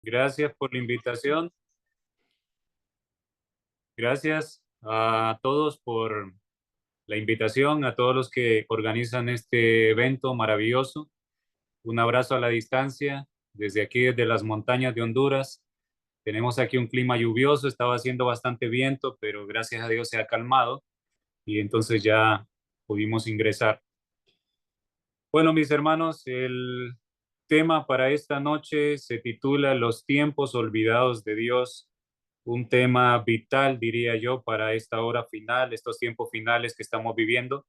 Gracias por la invitación. Gracias a todos por la invitación, a todos los que organizan este evento maravilloso. Un abrazo a la distancia desde aquí, desde las montañas de Honduras. Tenemos aquí un clima lluvioso, estaba haciendo bastante viento, pero gracias a Dios se ha calmado y entonces ya pudimos ingresar. Bueno, mis hermanos, el tema para esta noche se titula Los tiempos olvidados de Dios, un tema vital, diría yo, para esta hora final, estos tiempos finales que estamos viviendo.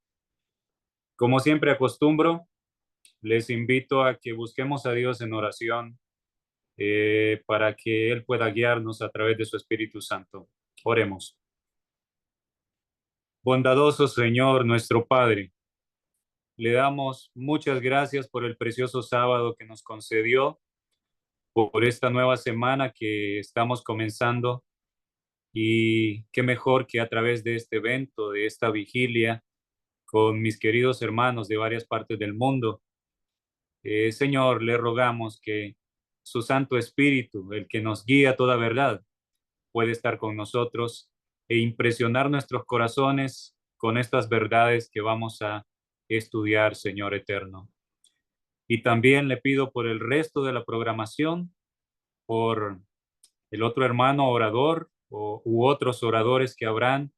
Como siempre acostumbro, les invito a que busquemos a Dios en oración para que Él pueda guiarnos a través de su Espíritu Santo. Oremos. Bondadoso Señor, nuestro Padre, le damos muchas gracias por el precioso sábado que nos concedió, por esta nueva semana que estamos comenzando y qué mejor que a través de este evento, de esta vigilia, con mis queridos hermanos de varias partes del mundo. Señor, le rogamos que su Santo Espíritu, el que nos guía a toda verdad, puede estar con nosotros e impresionar nuestros corazones con estas verdades que vamos a estudiar, Señor eterno. Y también le pido por el resto de la programación, por el otro hermano orador u otros oradores que habrán,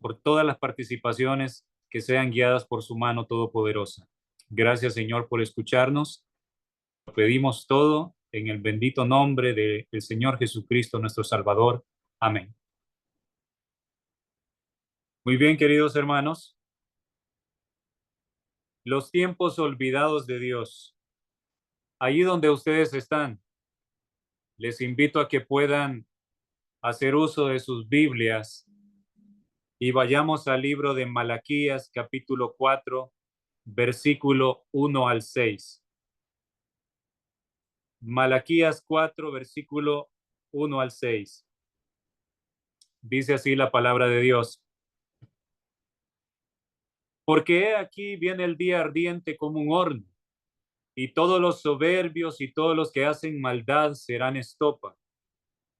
por todas las participaciones que sean guiadas por su mano todopoderosa. Gracias, Señor, por escucharnos. Lo pedimos todo en el bendito nombre del Señor Jesucristo, nuestro Salvador. Amén. Muy bien, queridos hermanos. Los tiempos olvidados de Dios. Allí donde ustedes están, les invito a que puedan hacer uso de sus Biblias y vayamos al libro de Malaquías, capítulo 4, versículo 1 al 6. Malaquías 4, versículo 1 al 6. Dice así la palabra de Dios. Porque he aquí viene el día ardiente como un horno, y todos los soberbios y todos los que hacen maldad serán estopa.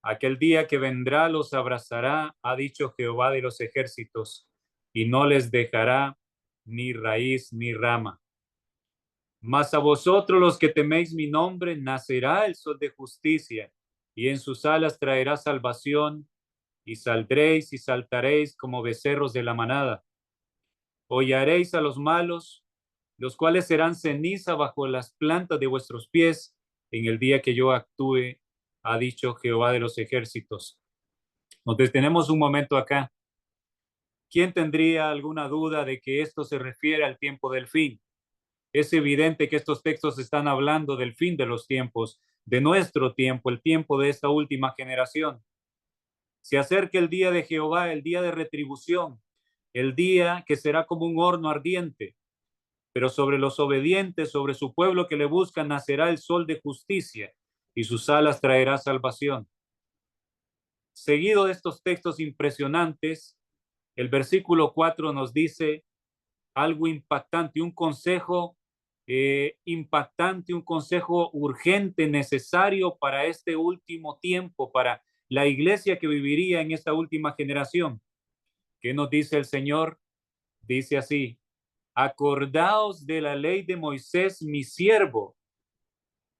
Aquel día que vendrá los abrazará, ha dicho Jehová de los ejércitos, y no les dejará ni raíz ni rama. Mas a vosotros los que teméis mi nombre, nacerá el sol de justicia, y en sus alas traerá salvación, y saldréis y saltaréis como becerros de la manada. Hollaréis a los malos, los cuales serán ceniza bajo las plantas de vuestros pies en el día que yo actúe, ha dicho Jehová de los ejércitos. Nos detenemos un momento acá. ¿Quién tendría alguna duda de que esto se refiere al tiempo del fin? Es evidente que estos textos están hablando del fin de los tiempos, de nuestro tiempo, el tiempo de esta última generación. Se acerca el día de Jehová, el día de retribución, el día que será como un horno ardiente. Pero sobre los obedientes, sobre su pueblo que le busca, nacerá el sol de justicia y sus alas traerá salvación. Seguido de estos textos impresionantes, el versículo 4 nos dice algo impactante, un consejo impactante, un consejo urgente, necesario para este último tiempo, para la iglesia que viviría en esta última generación. ¿Qué nos dice el Señor? Dice así: acordaos de la ley de Moisés, mi siervo,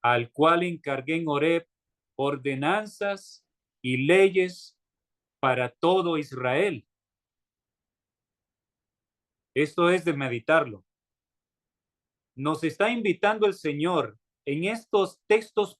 al cual encargué en Horeb ordenanzas y leyes para todo Israel. Esto es de meditarlo. Nos está invitando el Señor en estos textos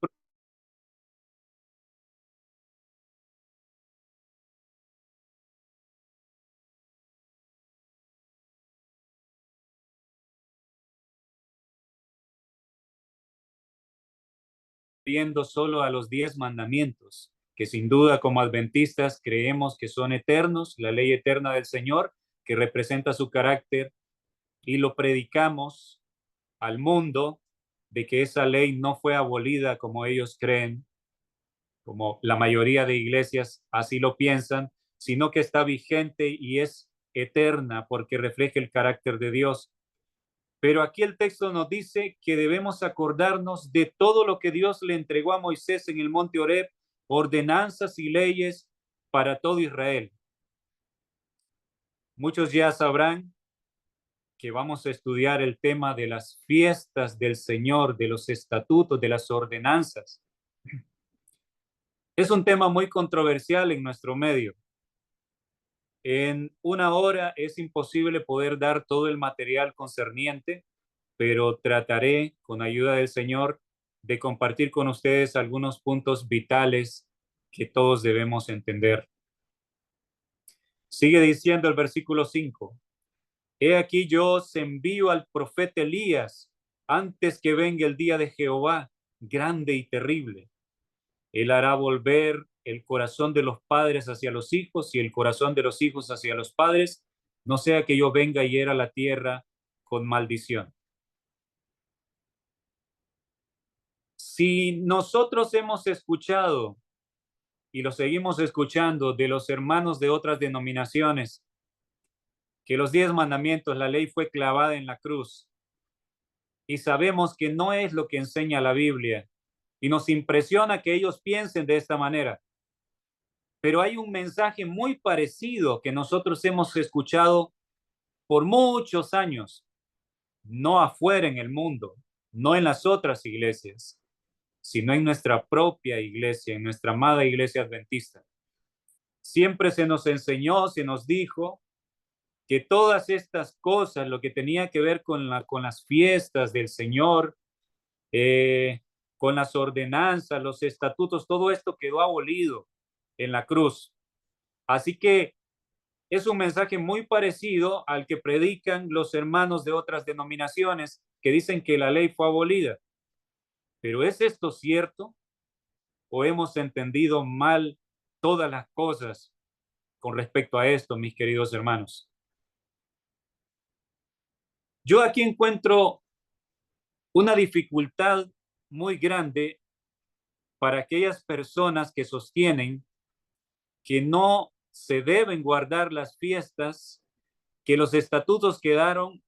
viendo solo a los 10 mandamientos, que sin duda como adventistas creemos que son eternos, la ley eterna del Señor, que representa su carácter, y lo predicamos al mundo de que esa ley no fue abolida como ellos creen, como la mayoría de iglesias así lo piensan, sino que está vigente y es eterna porque refleja el carácter de Dios. Pero aquí el texto nos dice que debemos acordarnos de todo lo que Dios le entregó a Moisés en el monte Horeb, ordenanzas y leyes para todo Israel. Muchos ya sabrán que vamos a estudiar el tema de las fiestas del Señor, de los estatutos, de las ordenanzas. Es un tema muy controversial en nuestro medio. En una hora es imposible poder dar todo el material concerniente, pero trataré, con ayuda del Señor, de compartir con ustedes algunos puntos vitales que todos debemos entender. Sigue diciendo el versículo 5. He aquí yo os envío al profeta Elías antes que venga el día de Jehová, grande y terrible. Él hará volver el corazón de los padres hacia los hijos y el corazón de los hijos hacia los padres, no sea que yo venga y hiera la tierra con maldición. Si nosotros hemos escuchado y lo seguimos escuchando de los hermanos de otras denominaciones, que los 10 mandamientos, la ley fue clavada en la cruz, y sabemos que no es lo que enseña la Biblia, y nos impresiona que ellos piensen de esta manera. Pero hay un mensaje muy parecido que nosotros hemos escuchado por muchos años, no afuera en el mundo, no en las otras iglesias, sino en nuestra propia iglesia, en nuestra amada iglesia adventista. Siempre se nos enseñó, se nos dijo que todas estas cosas, lo que tenía que ver con las fiestas del Señor, con las ordenanzas, los estatutos, todo esto quedó abolido en la cruz. Así que es un mensaje muy parecido al que predican los hermanos de otras denominaciones que dicen que la ley fue abolida. Pero ¿es esto cierto? ¿O hemos entendido mal todas las cosas con respecto a esto, mis queridos hermanos? Yo aquí encuentro una dificultad muy grande para aquellas personas que sostienen que no se deben guardar las fiestas, que los estatutos quedaron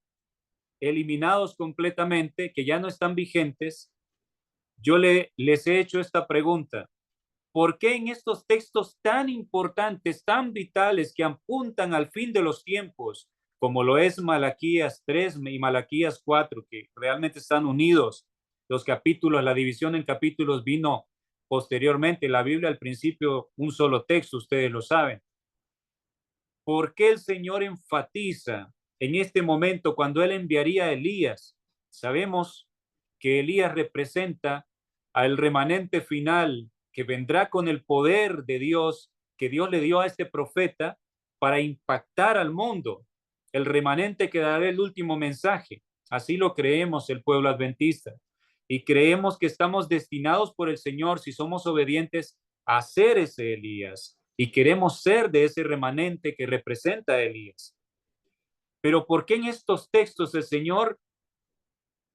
eliminados completamente, que ya no están vigentes. Yo les he hecho esta pregunta. ¿Por qué en estos textos tan importantes, tan vitales, que apuntan al fin de los tiempos, como lo es Malaquías 3 y Malaquías 4, que realmente están unidos los capítulos, la división en capítulos vino posteriormente, la Biblia al principio un solo texto, ustedes lo saben? ¿Por qué el Señor enfatiza en este momento cuando Él enviaría a Elías? Sabemos que Elías representa al remanente final que vendrá con el poder de Dios que Dios le dio a este profeta para impactar al mundo. El remanente que dará el último mensaje. Así lo creemos el pueblo adventista. Y creemos que estamos destinados por el Señor, si somos obedientes, a ser ese Elías. Y queremos ser de ese remanente que representa a Elías. Pero ¿por qué en estos textos el Señor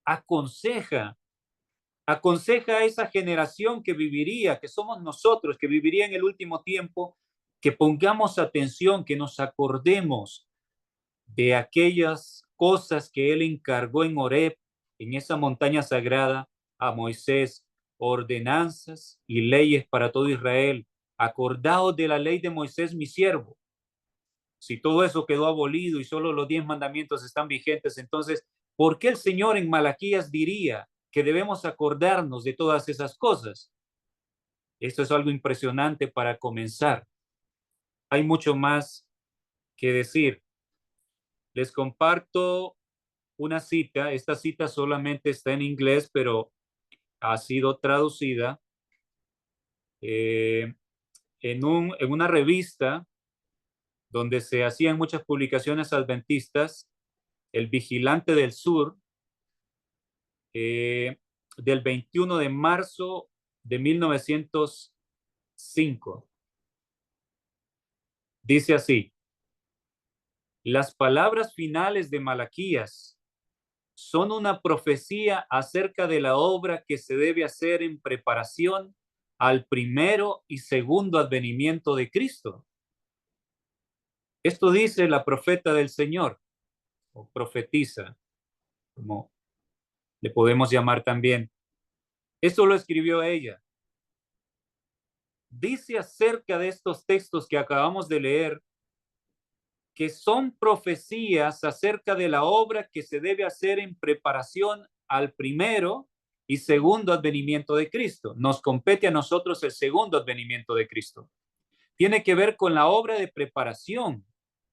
aconseja a esa generación que viviría, que somos nosotros, que viviría en el último tiempo, que pongamos atención, que nos acordemos de aquellas cosas que Él encargó en Horeb, en esa montaña sagrada, a Moisés, ordenanzas y leyes para todo Israel? Acordaos de la ley de Moisés, mi siervo. Si todo eso quedó abolido y solo los 10 mandamientos están vigentes, entonces, ¿por qué el Señor en Malaquías diría que debemos acordarnos de todas esas cosas? Esto es algo impresionante para comenzar. Hay mucho más que decir. Les comparto una cita. Esta cita solamente está en inglés, pero ha sido traducida en una revista donde se hacían muchas publicaciones adventistas, El Vigilante del Sur, del 21 de marzo de 1905. Dice así: las palabras finales de Malaquías son una profecía acerca de la obra que se debe hacer en preparación al primero y segundo advenimiento de Cristo. Esto dice la profeta del Señor, o profetiza. como le podemos llamar también. Esto lo escribió ella. Dice acerca de estos textos que acabamos de leer que son profecías acerca de la obra que se debe hacer en preparación al primero y segundo advenimiento de Cristo. Nos compete a nosotros el segundo advenimiento de Cristo. Tiene que ver con la obra de preparación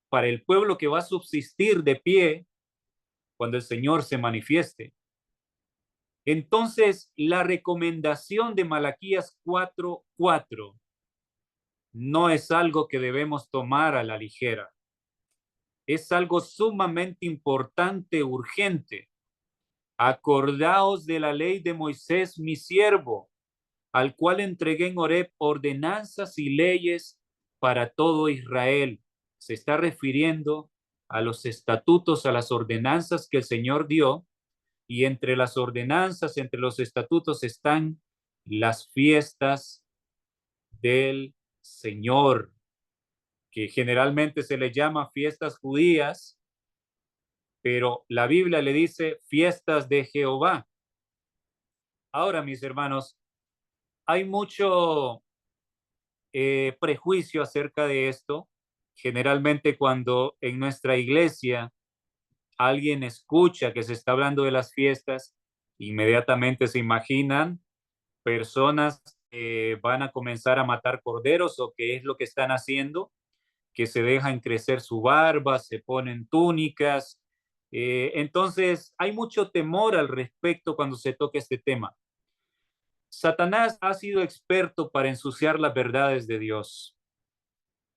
para el pueblo que va a subsistir de pie cuando el Señor se manifieste. Entonces, la recomendación de Malaquías 4:4 no es algo que debemos tomar a la ligera. Es algo sumamente importante, urgente. Acordaos de la ley de Moisés, mi siervo, al cual entregué en Horeb ordenanzas y leyes para todo Israel. Se está refiriendo a los estatutos, a las ordenanzas que el Señor dio, y entre las ordenanzas, entre los estatutos están las fiestas del Señor, que generalmente se le llama fiestas judías, pero la Biblia le dice fiestas de Jehová. Ahora, mis hermanos, hay mucho prejuicio acerca de esto. Generalmente cuando en nuestra iglesia alguien escucha que se está hablando de las fiestas, inmediatamente se imaginan personas que van a comenzar a matar corderos o qué es lo que están haciendo, que se dejan crecer su barba, se ponen túnicas. Entonces, hay mucho temor al respecto cuando se toca este tema. Satanás ha sido experto para ensuciar las verdades de Dios.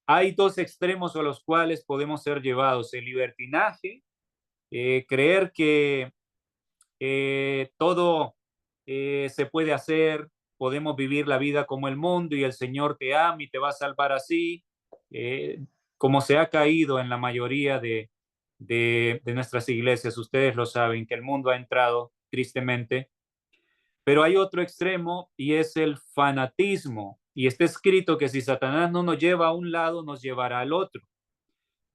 Hay dos extremos a los cuales podemos ser llevados: el libertinaje, creer que todo se puede hacer, podemos vivir la vida como el mundo y el Señor te ama y te va a salvar así, eh, como se ha caído en la mayoría de nuestras iglesias. Ustedes lo saben, que el mundo ha entrado tristemente, pero hay otro extremo y es el fanatismo. Y está escrito que si Satanás no nos lleva a un lado, nos llevará al otro.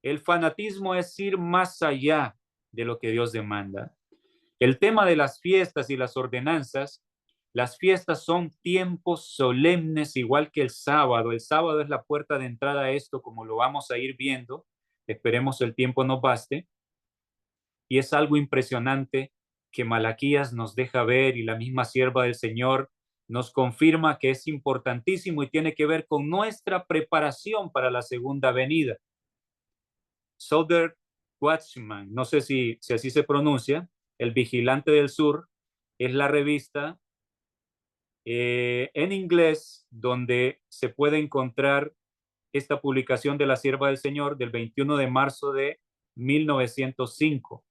El fanatismo es ir más allá de lo que Dios demanda. El tema de las fiestas y las ordenanzas: las fiestas son tiempos solemnes, igual que el sábado. El sábado es la puerta de entrada a esto, como lo vamos a ir viendo. Esperemos el tiempo nos baste. Y es algo impresionante que Malaquías nos deja ver, y la misma sierva del Señor nos confirma que es importantísimo y tiene que ver con nuestra preparación para la segunda venida. Southern Watchman, no sé si así se pronuncia, El Vigilante del Sur, es la revista en inglés donde se puede encontrar esta publicación de la Sierva del Señor del 21 de marzo de 1905.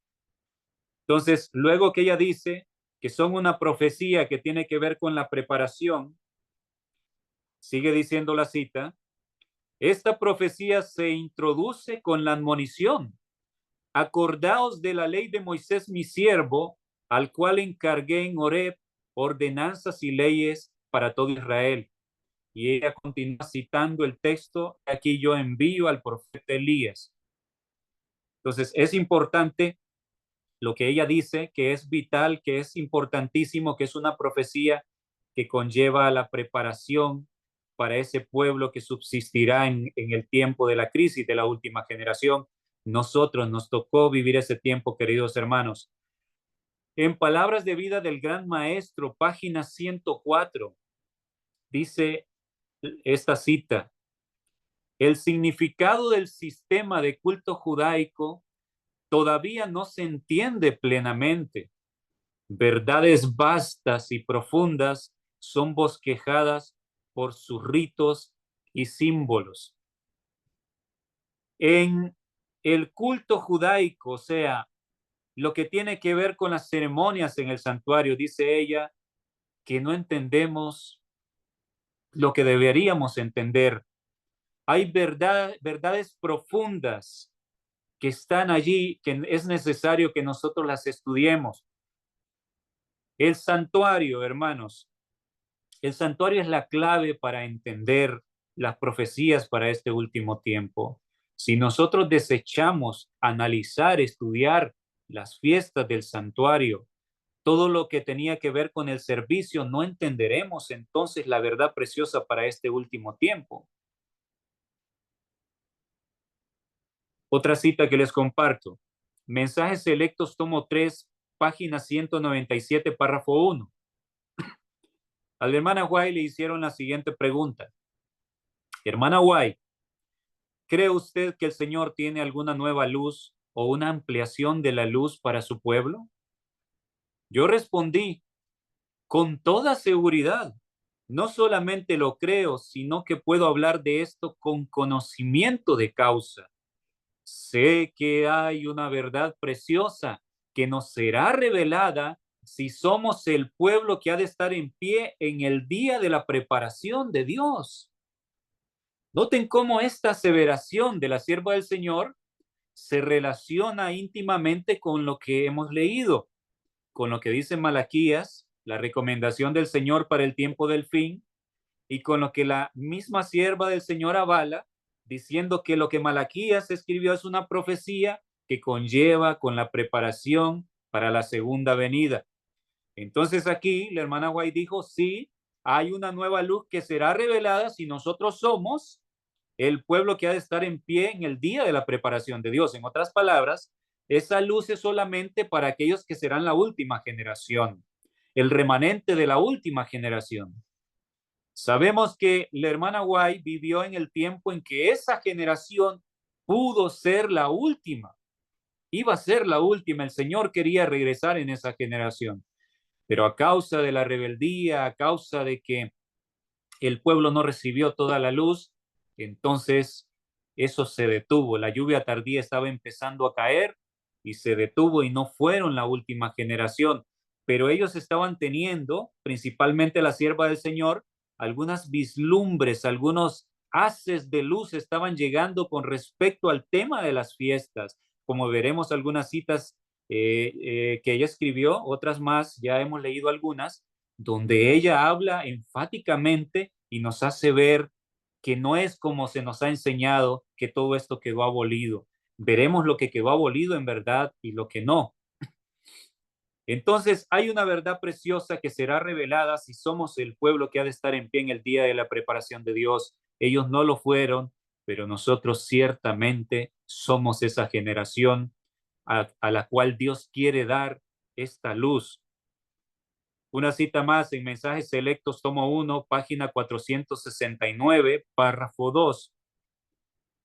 Entonces, luego que ella dice que son una profecía que tiene que ver con la preparación, sigue diciendo la cita: esta profecía se introduce con la admonición: acordaos de la ley de Moisés mi siervo, al cual encargué en Horeb ordenanzas y leyes para todo Israel. Y ella continúa citando el texto: aquí yo envío al profeta Elías. Entonces es importante lo que ella dice, que es vital, que es importantísimo, que es una profecía que conlleva a la preparación para ese pueblo que subsistirá en el tiempo de la crisis de la última generación. Nosotros nos tocó vivir ese tiempo, queridos hermanos. En Palabras de Vida del Gran Maestro, página 104, dice esta cita: el significado del sistema de culto judaico todavía no se entiende plenamente. Verdades vastas y profundas son bosquejadas por sus ritos y símbolos. En el culto judaico, o sea, lo que tiene que ver con las ceremonias en el santuario, dice ella, que no entendemos lo que deberíamos entender. Hay verdades profundas que están allí, que es necesario que nosotros las estudiemos. El santuario, hermanos, el santuario es la clave para entender las profecías para este último tiempo. Si nosotros desechamos analizar, estudiar las fiestas del santuario, todo lo que tenía que ver con el servicio, no entenderemos entonces la verdad preciosa para este último tiempo. Otra cita que les comparto. Mensajes Selectos, tomo 3, página 197, párrafo 1. A la hermana White le hicieron la siguiente pregunta. Hermana White, ¿cree usted que el Señor tiene alguna nueva luz o una ampliación de la luz para su pueblo? Yo respondí, con toda seguridad. No solamente lo creo, sino que puedo hablar de esto con conocimiento de causa. Sé que hay una verdad preciosa que nos será revelada si somos el pueblo que ha de estar en pie en el día de la preparación de Dios. Noten cómo esta aseveración de la sierva del Señor se relaciona íntimamente con lo que hemos leído, con lo que dice Malaquías, la recomendación del Señor para el tiempo del fin, y con lo que la misma sierva del Señor avala, diciendo que lo que Malaquías escribió es una profecía que conlleva con la preparación para la segunda venida. Entonces aquí la hermana White dijo, sí, hay una nueva luz que será revelada si nosotros somos el pueblo que ha de estar en pie en el día de la preparación de Dios. En otras palabras, esa luz es solamente para aquellos que serán la última generación, el remanente de la última generación. Sabemos que la hermana White vivió en el tiempo en que esa generación pudo ser la última, iba a ser la última. El Señor quería regresar en esa generación, pero a causa de la rebeldía, a causa de que el pueblo no recibió toda la luz, entonces eso se detuvo. La lluvia tardía estaba empezando a caer y se detuvo y no fueron la última generación, pero ellos estaban teniendo, principalmente la sierva del Señor, algunas vislumbres, algunos haces de luz estaban llegando con respecto al tema de las fiestas. Como veremos algunas citas que ella escribió, otras más, ya hemos leído algunas, donde ella habla enfáticamente y nos hace ver que no es como se nos ha enseñado que todo esto quedó abolido. Veremos lo que quedó abolido en verdad y lo que no. Entonces hay una verdad preciosa que será revelada si somos el pueblo que ha de estar en pie en el día de la preparación de Dios. Ellos no lo fueron, pero nosotros ciertamente somos esa generación a la cual Dios quiere dar esta luz. Una cita más en Mensajes Selectos, tomo 1, página 469, párrafo 2.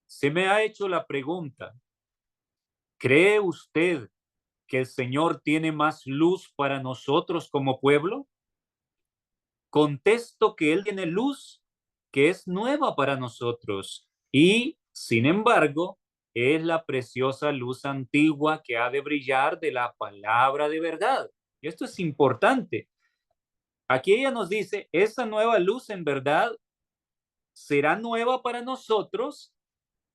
Se me ha hecho la pregunta, ¿cree usted que el Señor tiene más luz para nosotros como pueblo? Contesto que Él tiene luz que es nueva para nosotros y, sin embargo, es la preciosa luz antigua que ha de brillar de la palabra de verdad. Y esto es importante. Aquí ella nos dice, esa nueva luz en verdad será nueva para nosotros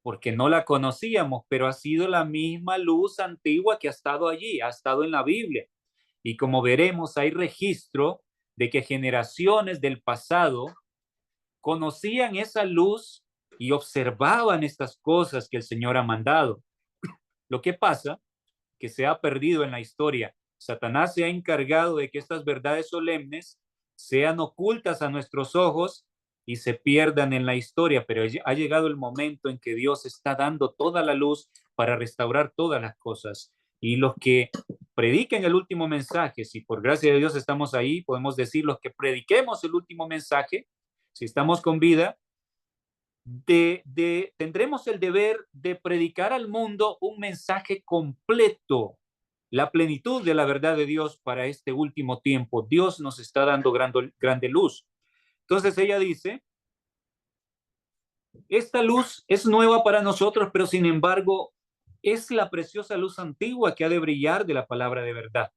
porque no la conocíamos, pero ha sido la misma luz antigua que ha estado allí, ha estado en la Biblia. Y como veremos, hay registro de que generaciones del pasado conocían esa luz y observaban estas cosas que el Señor ha mandado. Lo que pasa que se ha perdido en la historia. Satanás se ha encargado de que estas verdades solemnes sean ocultas a nuestros ojos y se pierdan en la historia, pero ha llegado el momento en que Dios está dando toda la luz para restaurar todas las cosas. Y los que prediquen el último mensaje, si por gracia de Dios estamos ahí, podemos decir los que prediquemos el último mensaje, si estamos con vida, tendremos el deber de predicar al mundo un mensaje completo, la plenitud de la verdad de Dios para este último tiempo. Dios nos está dando grande luz. Entonces ella dice, esta luz es nueva para nosotros, pero sin embargo es la preciosa luz antigua que ha de brillar de la palabra de verdad.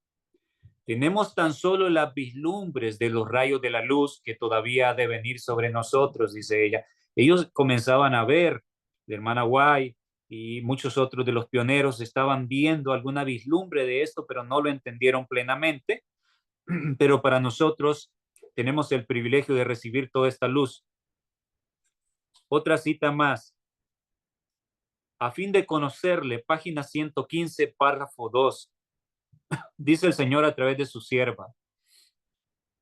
Tenemos tan solo las vislumbres de los rayos de la luz que todavía ha de venir sobre nosotros, dice ella. Ellos comenzaban a ver, la hermana White y muchos otros de los pioneros estaban viendo alguna vislumbre de esto, pero no lo entendieron plenamente. Pero para nosotros tenemos el privilegio de recibir toda esta luz. Otra cita más. A fin de conocerle, página 115, párrafo 2. Dice el Señor a través de su sierva: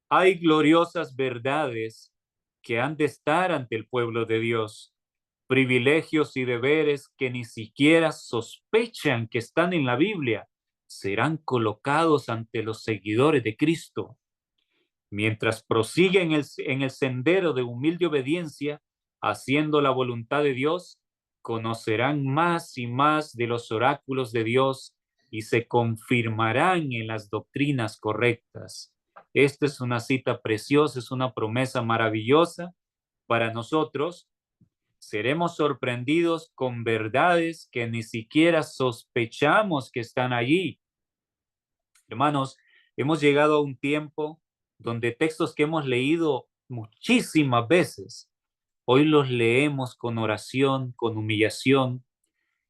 hay gloriosas verdades que han de estar ante el pueblo de Dios, privilegios y deberes que ni siquiera sospechan que están en la Biblia, serán colocados ante los seguidores de Cristo. Mientras prosiguen en el sendero de humilde obediencia, haciendo la voluntad de Dios, conocerán más y más de los oráculos de Dios y se confirmarán en las doctrinas correctas. Esta es una cita preciosa, es una promesa maravillosa para nosotros. Seremos sorprendidos con verdades que ni siquiera sospechamos que están allí. Hermanos, hemos llegado a un tiempo donde textos que hemos leído muchísimas veces, hoy los leemos con oración, con humillación,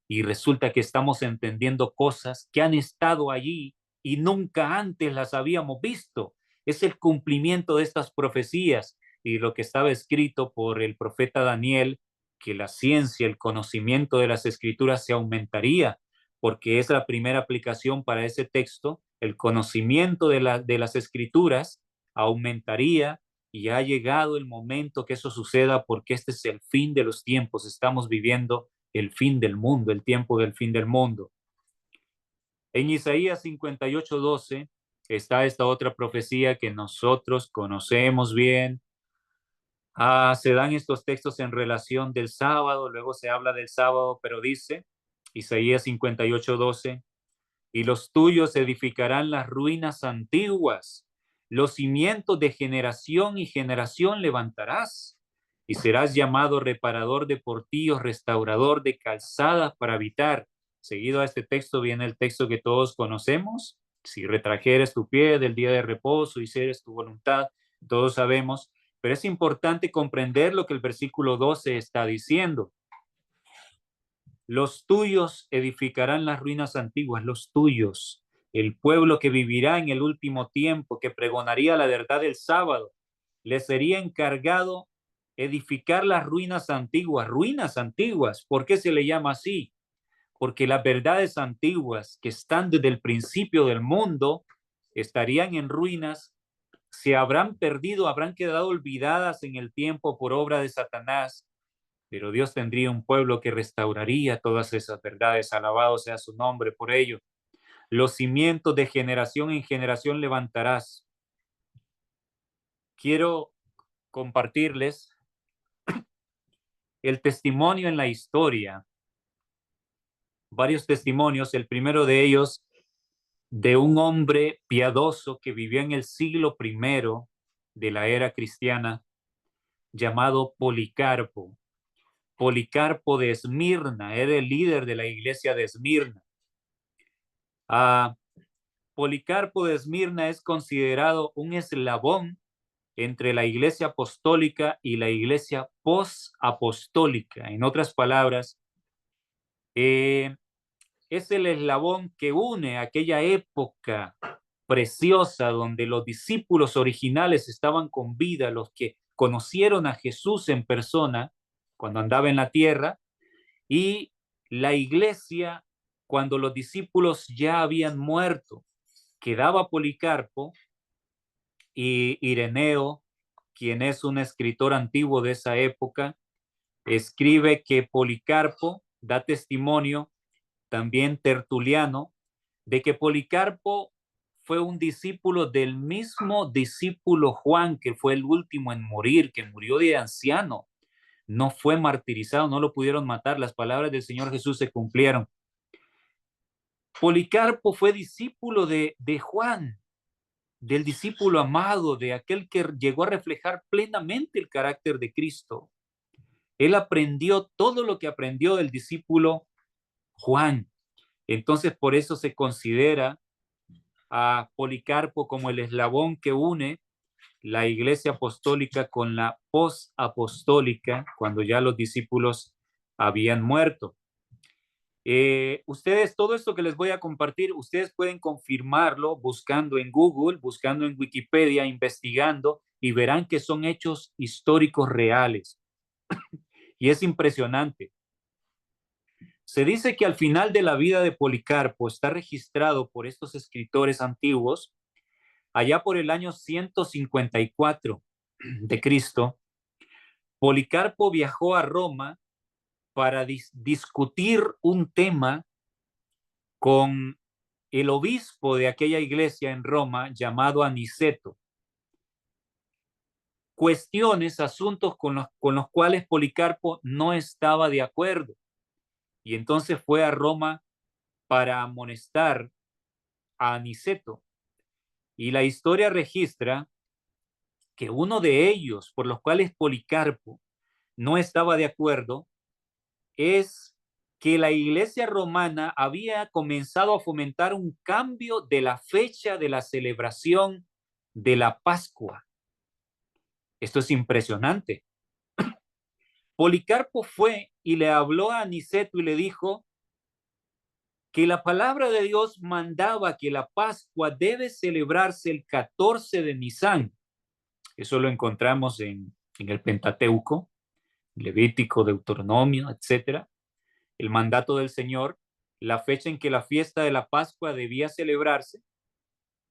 y resulta que estamos entendiendo cosas que han estado allí y nunca antes las habíamos visto. Es el cumplimiento de estas profecías y lo que estaba escrito por el profeta Daniel, que la ciencia, el conocimiento de las escrituras se aumentaría, porque es la primera aplicación para ese texto. El conocimiento de las escrituras aumentaría y ha llegado el momento que eso suceda, porque este es el fin de los tiempos. Estamos viviendo el fin del mundo, el tiempo del fin del mundo. En Isaías 58:12 está esta otra profecía que nosotros conocemos bien. Se dan estos textos en relación del sábado, luego se habla del sábado, pero dice Isaías 58:12: y los tuyos edificarán las ruinas antiguas, los cimientos de generación y generación levantarás, y serás llamado reparador de portillos, restaurador de calzadas para habitar. Seguido a este texto viene el texto que todos conocemos: si retrajeres tu pie del día de reposo, hicieres tu voluntad. Todos sabemos, pero es importante comprender lo que el versículo 12 está diciendo. Los tuyos edificarán las ruinas antiguas, los tuyos, el pueblo que vivirá en el último tiempo, que pregonaría la verdad del sábado. Le sería encargado edificar las ruinas antiguas. Ruinas antiguas, ¿por qué se le llama así? Porque las verdades antiguas que están desde el principio del mundo estarían en ruinas, se habrán perdido, habrán quedado olvidadas en el tiempo por obra de Satanás, pero Dios tendría un pueblo que restauraría todas esas verdades. Alabado sea su nombre por ello. Los cimientos de generación en generación levantarás. Quiero compartirles el testimonio en la historia, varios testimonios. El primero de ellos, de un hombre piadoso que vivió en el siglo primero de la era cristiana, llamado Policarpo. Policarpo de Esmirna, era el líder de la iglesia de Esmirna. Policarpo de Esmirna es considerado un eslabón entre la iglesia apostólica y la iglesia posapostólica. En otras palabras, es el eslabón que une aquella época preciosa donde los discípulos originales estaban con vida, los que conocieron a Jesús en persona cuando andaba en la tierra, y la iglesia cuando los discípulos ya habían muerto. Quedaba Policarpo, y Ireneo, quien es un escritor antiguo de esa época, escribe que Policarpo da testimonio, también Tertuliano, de que Policarpo fue un discípulo del mismo discípulo Juan, que fue el último en morir, que murió de anciano. No fue martirizado, no lo pudieron matar. Las palabras del Señor Jesús se cumplieron. Policarpo fue discípulo de Juan, del discípulo amado, de aquel que llegó a reflejar plenamente el carácter de Cristo. Él aprendió todo lo que aprendió del discípulo Juan. Entonces, por eso se considera a Policarpo como el eslabón que une la iglesia apostólica con la posapostólica, cuando ya los discípulos habían muerto. Ustedes, todo esto que les voy a compartir, ustedes pueden confirmarlo buscando en Google, buscando en Wikipedia, investigando, y verán que son hechos históricos reales. Y es impresionante. Se dice que al final de la vida de Policarpo está registrado por estos escritores antiguos, allá por el año 154 de Cristo, Policarpo viajó a Roma para discutir un tema con el obispo de aquella iglesia en Roma llamado Aniceto. Cuestiones, asuntos con los cuales Policarpo no estaba de acuerdo. Y entonces fue a Roma para amonestar a Aniceto. Y la historia registra que uno de ellos, por los cuales Policarpo no estaba de acuerdo, es que la iglesia romana había comenzado a fomentar un cambio de la fecha de la celebración de la Pascua. Esto es impresionante. Policarpo fue y le habló a Aniceto y le dijo que la palabra de Dios mandaba que la Pascua debe celebrarse el 14 de Nisán. Eso lo encontramos en el Pentateuco, Levítico, Deuteronomio, etcétera. El mandato del Señor, la fecha en que la fiesta de la Pascua debía celebrarse,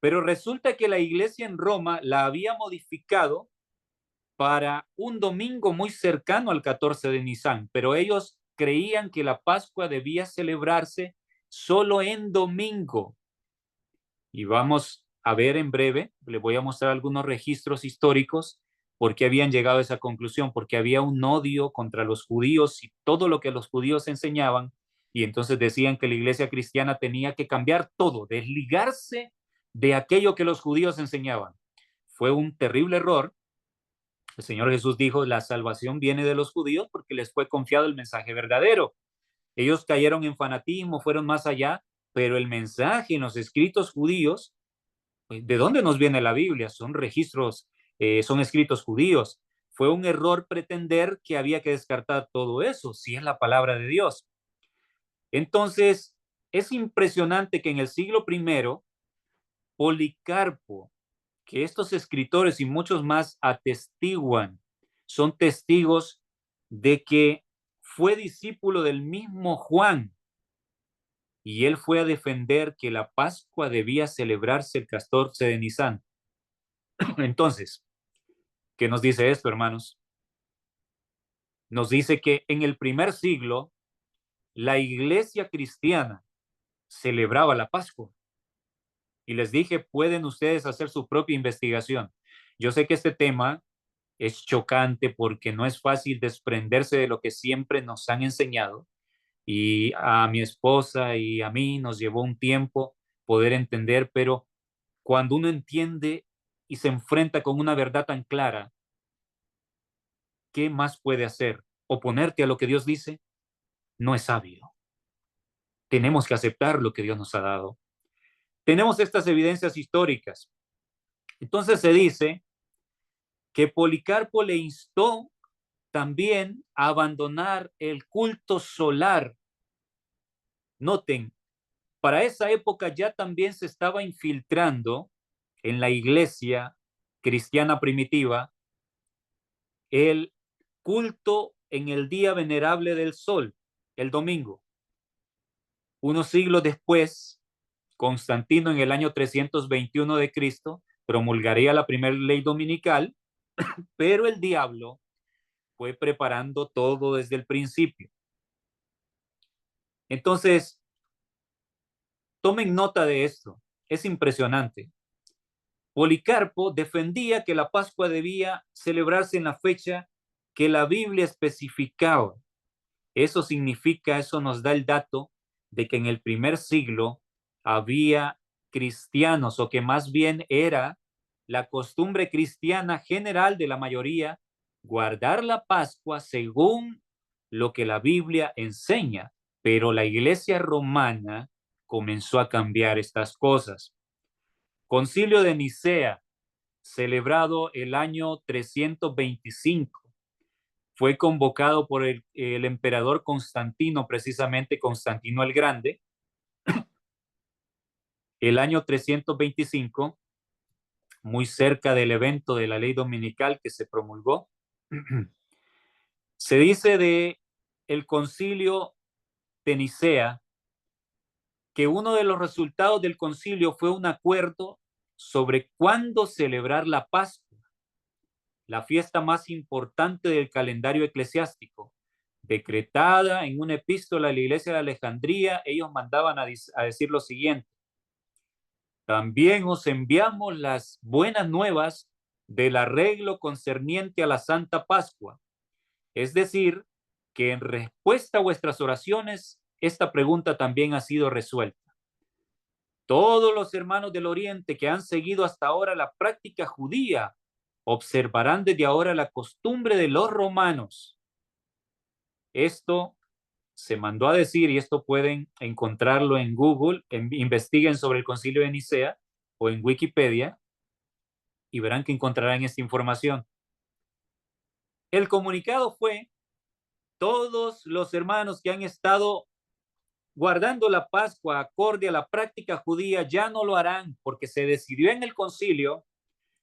pero resulta que la iglesia en Roma la había modificado para un domingo muy cercano al 14 de Nisán, pero ellos creían que la Pascua debía celebrarse solo en domingo. Y vamos a ver en breve, le voy a mostrar algunos registros históricos por qué habían llegado a esa conclusión, porque había un odio contra los judíos y todo lo que los judíos enseñaban, y entonces decían que la iglesia cristiana tenía que cambiar todo, desligarse de aquello que los judíos enseñaban. Fue un terrible error. El Señor Jesús dijo, la salvación viene de los judíos porque les fue confiado el mensaje verdadero. Ellos cayeron en fanatismo, fueron más allá, pero el mensaje en los escritos judíos, ¿de dónde nos viene la Biblia? Son registros, son escritos judíos. Fue un error pretender que había que descartar todo eso, si es la palabra de Dios. Entonces, es impresionante que en el siglo I, Policarpo, que estos escritores y muchos más atestiguan, son testigos de que fue discípulo del mismo Juan, y él fue a defender que la Pascua debía celebrarse el 14 de Nisán. Entonces, ¿qué nos dice esto, hermanos? Nos dice que en el primer siglo la iglesia cristiana celebraba la Pascua. Y les dije, pueden ustedes hacer su propia investigación. Yo sé que este tema es chocante porque no es fácil desprenderse de lo que siempre nos han enseñado. Y a mi esposa y a mí nos llevó un tiempo poder entender, pero cuando uno entiende y se enfrenta con una verdad tan clara, ¿qué más puede hacer? ¿Oponerte a lo que Dios dice? No es sabio. Tenemos que aceptar lo que Dios nos ha dado. Tenemos estas evidencias históricas. Entonces se dice que Policarpo le instó también a abandonar el culto solar. Noten, para esa época ya también se estaba infiltrando en la iglesia cristiana primitiva el culto en el día venerable del sol, el domingo. Unos siglos después, Constantino en el año 321 de Cristo promulgaría la primera ley dominical, pero el diablo fue preparando todo desde el principio. Entonces, tomen nota de esto, es impresionante. Policarpo defendía que la Pascua debía celebrarse en la fecha que la Biblia especificaba. Eso significa, eso nos da el dato de que en el primer siglo había cristianos, o que más bien era la costumbre cristiana general de la mayoría, guardar la Pascua según lo que la Biblia enseña, pero la iglesia romana comenzó a cambiar estas cosas. Concilio de Nicea, celebrado el año 325, fue convocado por el emperador Constantino, precisamente Constantino el Grande, el año 325, muy cerca del evento de la ley dominical que se promulgó. Se dice de el concilio de Nicea que uno de los resultados del concilio fue un acuerdo sobre cuándo celebrar la Pascua, la fiesta más importante del calendario eclesiástico. Decretada en una epístola a la iglesia de Alejandría, ellos mandaban a decir lo siguiente: también os enviamos las buenas nuevas del arreglo concerniente a la Santa Pascua. Es decir, que en respuesta a vuestras oraciones, esta pregunta también ha sido resuelta. Todos los hermanos del Oriente que han seguido hasta ahora la práctica judía observarán desde ahora la costumbre de los romanos. Esto se mandó a decir, y esto pueden encontrarlo en Google, investiguen sobre el Concilio de Nicea o en Wikipedia y verán que encontrarán esta información. El comunicado fue: todos los hermanos que han estado guardando la Pascua acorde a la práctica judía ya no lo harán, porque se decidió en el concilio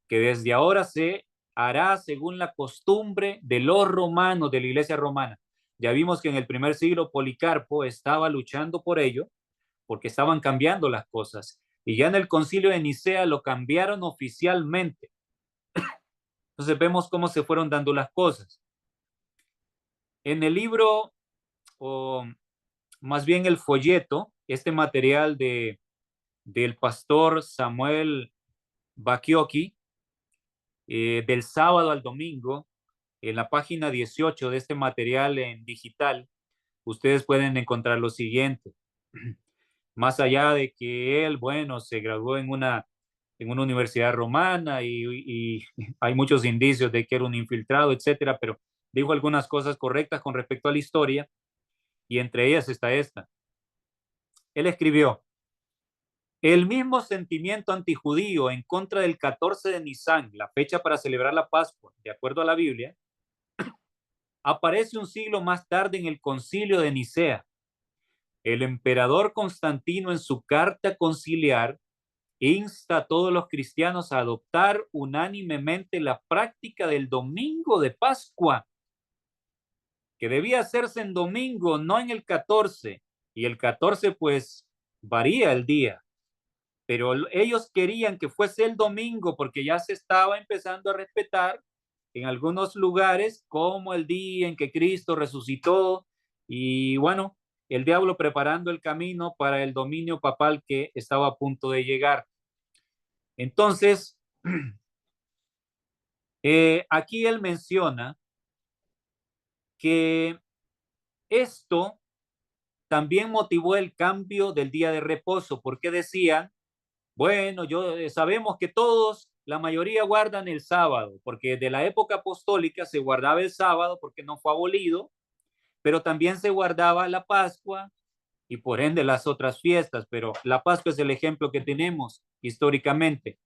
que desde ahora se hará según la costumbre de los romanos, de la iglesia romana. Ya vimos que en el primer siglo Policarpo estaba luchando por ello, porque estaban cambiando las cosas. Y ya en el concilio de Nicea lo cambiaron oficialmente. Entonces vemos cómo se fueron dando las cosas. En el libro, o más bien el folleto, este material del pastor Samuel Bacchiocchi, del sábado al domingo, en la página 18 de este material en digital, ustedes pueden encontrar lo siguiente. Más allá de que él, bueno, se graduó en una universidad romana y hay muchos indicios de que era un infiltrado, etcétera, pero dijo algunas cosas correctas con respecto a la historia, y entre ellas está esta. Él escribió: el mismo sentimiento antijudío en contra del 14 de Nisan, la fecha para celebrar la Pascua, de acuerdo a la Biblia, aparece un siglo más tarde en el Concilio de Nicea. El emperador Constantino, en su carta conciliar, insta a todos los cristianos a adoptar unánimemente la práctica del domingo de Pascua, que debía hacerse en domingo, no en el 14, y el 14 pues varía el día, pero ellos querían que fuese el domingo porque ya se estaba empezando a respetar en algunos lugares como el día en que Cristo resucitó, y bueno, el diablo preparando el camino para el dominio papal que estaba a punto de llegar. Entonces, aquí él menciona que esto también motivó el cambio del día de reposo, porque decían, bueno, sabemos que todos, la mayoría guardan el sábado, porque de la época apostólica se guardaba el sábado porque no fue abolido, pero también se guardaba la Pascua y por ende las otras fiestas, pero la Pascua es el ejemplo que tenemos históricamente.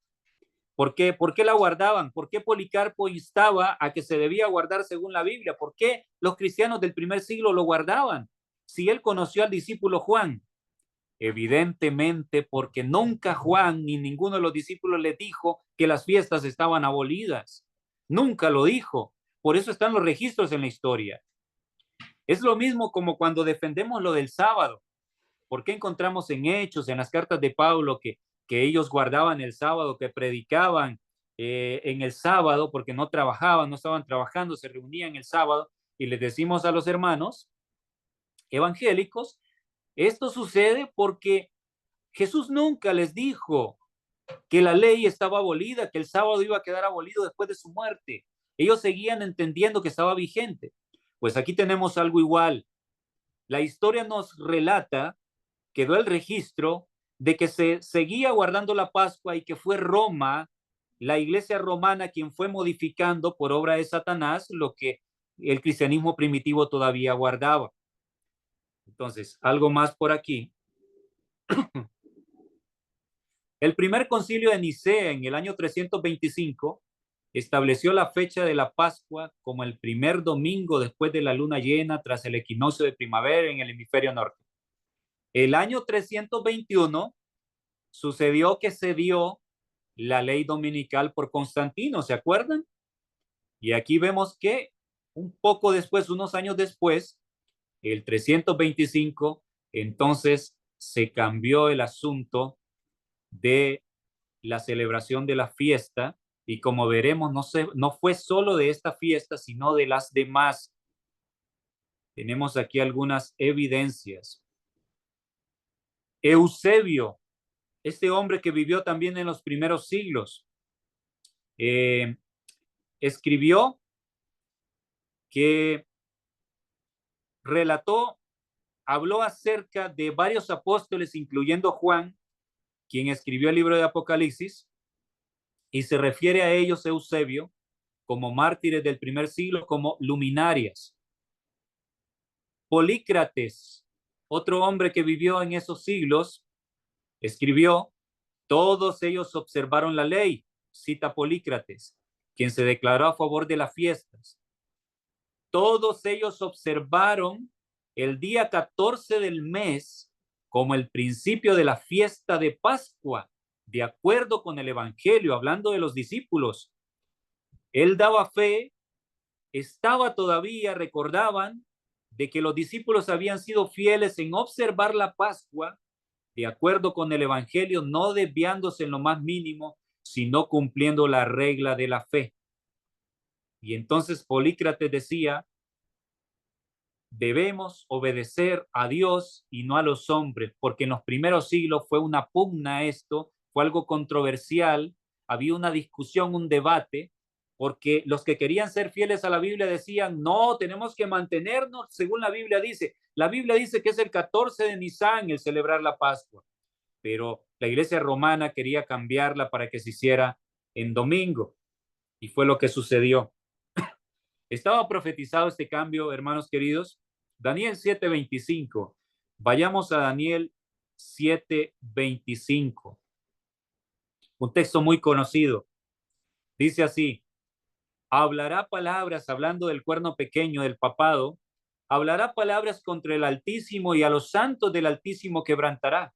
¿Por qué? ¿Por qué la guardaban? ¿Por qué Policarpo instaba a que se debía guardar según la Biblia? ¿Por qué los cristianos del primer siglo lo guardaban? Si él conoció al discípulo Juan, evidentemente porque nunca Juan ni ninguno de los discípulos le dijo que las fiestas estaban abolidas. Nunca lo dijo. Por eso están los registros en la historia. Es lo mismo como cuando defendemos lo del sábado. ¿Por qué encontramos en Hechos, en las cartas de Pablo, que ellos guardaban el sábado, que predicaban en el sábado porque no trabajaban, no estaban trabajando, se reunían el sábado? Y les decimos a los hermanos evangélicos, esto sucede porque Jesús nunca les dijo que la ley estaba abolida, que el sábado iba a quedar abolido después de su muerte. Ellos seguían entendiendo que estaba vigente. Pues aquí tenemos algo igual. La historia nos relata, quedó el registro de que se seguía guardando la Pascua y que fue Roma, la iglesia romana, quien fue modificando por obra de Satanás lo que el cristianismo primitivo todavía guardaba. Entonces, algo más por aquí. El primer concilio de Nicea en el año 325 estableció la fecha de la Pascua como el primer domingo después de la luna llena tras el equinoccio de primavera en el hemisferio norte. El año 321 sucedió que se dio la ley dominical por Constantino, ¿se acuerdan? Y aquí vemos que un poco después, unos años después, el 325, Entonces se cambió el asunto de la celebración de la fiesta y como veremos no fue solo de esta fiesta, sino de las demás. Tenemos aquí algunas evidencias. Eusebio, este hombre que vivió también en los primeros siglos, eh, escribió que relató, habló acerca de varios apóstoles, incluyendo Juan, quien escribió el libro de Apocalipsis, y se refiere a ellos, Eusebio, como mártires del primer siglo, como luminarias. Polícrates, otro hombre que vivió en esos siglos, escribió, todos ellos observaron la ley, cita Polícrates, quien se declaró a favor de las fiestas. Todos ellos observaron el día 14 del mes como el principio de la fiesta de Pascua, de acuerdo con el Evangelio, hablando de los discípulos. Él daba fe, estaba todavía, recordaban, de que los discípulos habían sido fieles en observar la Pascua, de acuerdo con el Evangelio, no desviándose en lo más mínimo, sino cumpliendo la regla de la fe. Y entonces Polícrates decía, debemos obedecer a Dios y no a los hombres, porque en los primeros siglos fue una pugna esto, fue algo controversial, había una discusión, un debate, porque los que querían ser fieles a la Biblia decían, no, tenemos que mantenernos según la Biblia dice. La Biblia dice que es el 14 de Nisan el celebrar la Pascua, pero la iglesia romana quería cambiarla para que se hiciera en domingo, y fue lo que sucedió. Estaba profetizado este cambio, hermanos queridos. Daniel 7:25. Vayamos a Daniel 7:25. Un texto muy conocido. Dice así, hablará palabras, hablando del cuerno pequeño del papado, hablará palabras contra el Altísimo y a los santos del Altísimo quebrantará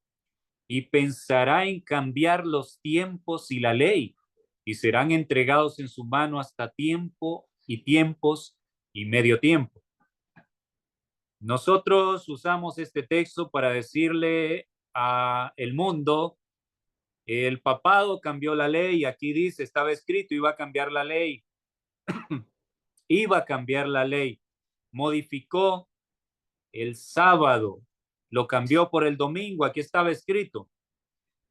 y pensará en cambiar los tiempos y la ley y serán entregados en su mano hasta tiempo y tiempos y medio tiempo. Nosotros usamos este texto para decirle a el mundo, el papado cambió la ley, aquí dice, estaba escrito, iba a cambiar la ley, iba a cambiar la ley, modificó el sábado, lo cambió por el domingo, aquí estaba escrito,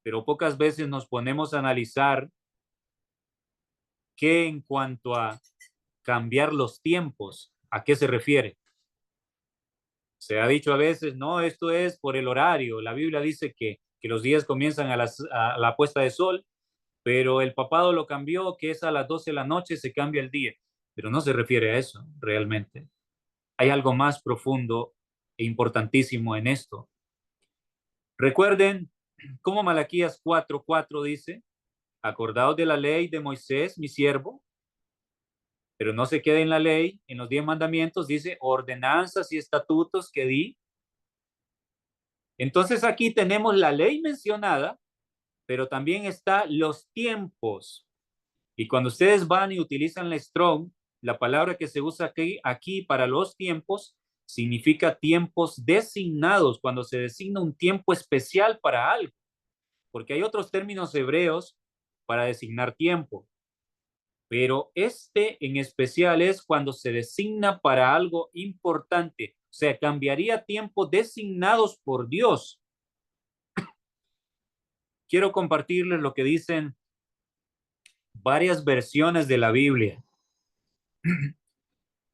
pero pocas veces nos ponemos a analizar que en cuanto a cambiar los tiempos, ¿a qué se refiere? Se ha dicho a veces, no, esto es por el horario. La Biblia dice que los días comienzan a la puesta de sol, pero el papado lo cambió, que es a las 12 de la noche, se cambia el día. Pero no se refiere a eso realmente. Hay algo más profundo e importantísimo en esto. Recuerden cómo Malaquías 4:4 dice, acordaos de la ley de Moisés, mi siervo, pero no se quede en la ley, en los 10 mandamientos, dice ordenanzas y estatutos que di. Entonces aquí tenemos la ley mencionada, pero también está los tiempos. Y cuando ustedes van y utilizan la Strong, la palabra que se usa aquí para los tiempos significa tiempos designados, cuando se designa un tiempo especial para algo, porque hay otros términos hebreos para designar tiempo, pero este en especial es cuando se designa para algo importante, o sea, cambiaría tiempos designados por Dios. Quiero compartirles lo que dicen varias versiones de la Biblia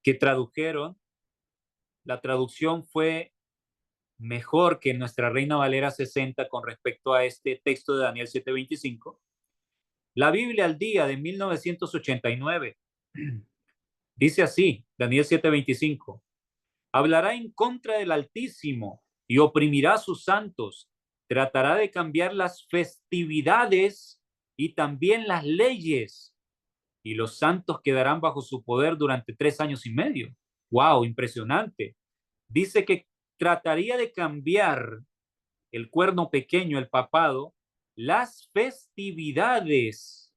que tradujeron. La traducción fue mejor que nuestra Reina Valera 60 con respecto a este texto de Daniel 7:25. La Biblia al día de 1989 dice así, Daniel 7:25, hablará en contra del Altísimo y oprimirá a sus santos, tratará de cambiar las festividades y también las leyes, y los santos quedarán bajo su poder durante 3 años y medio. ¡Wow! Impresionante. Dice que trataría de cambiar el cuerno pequeño, el papado, las festividades,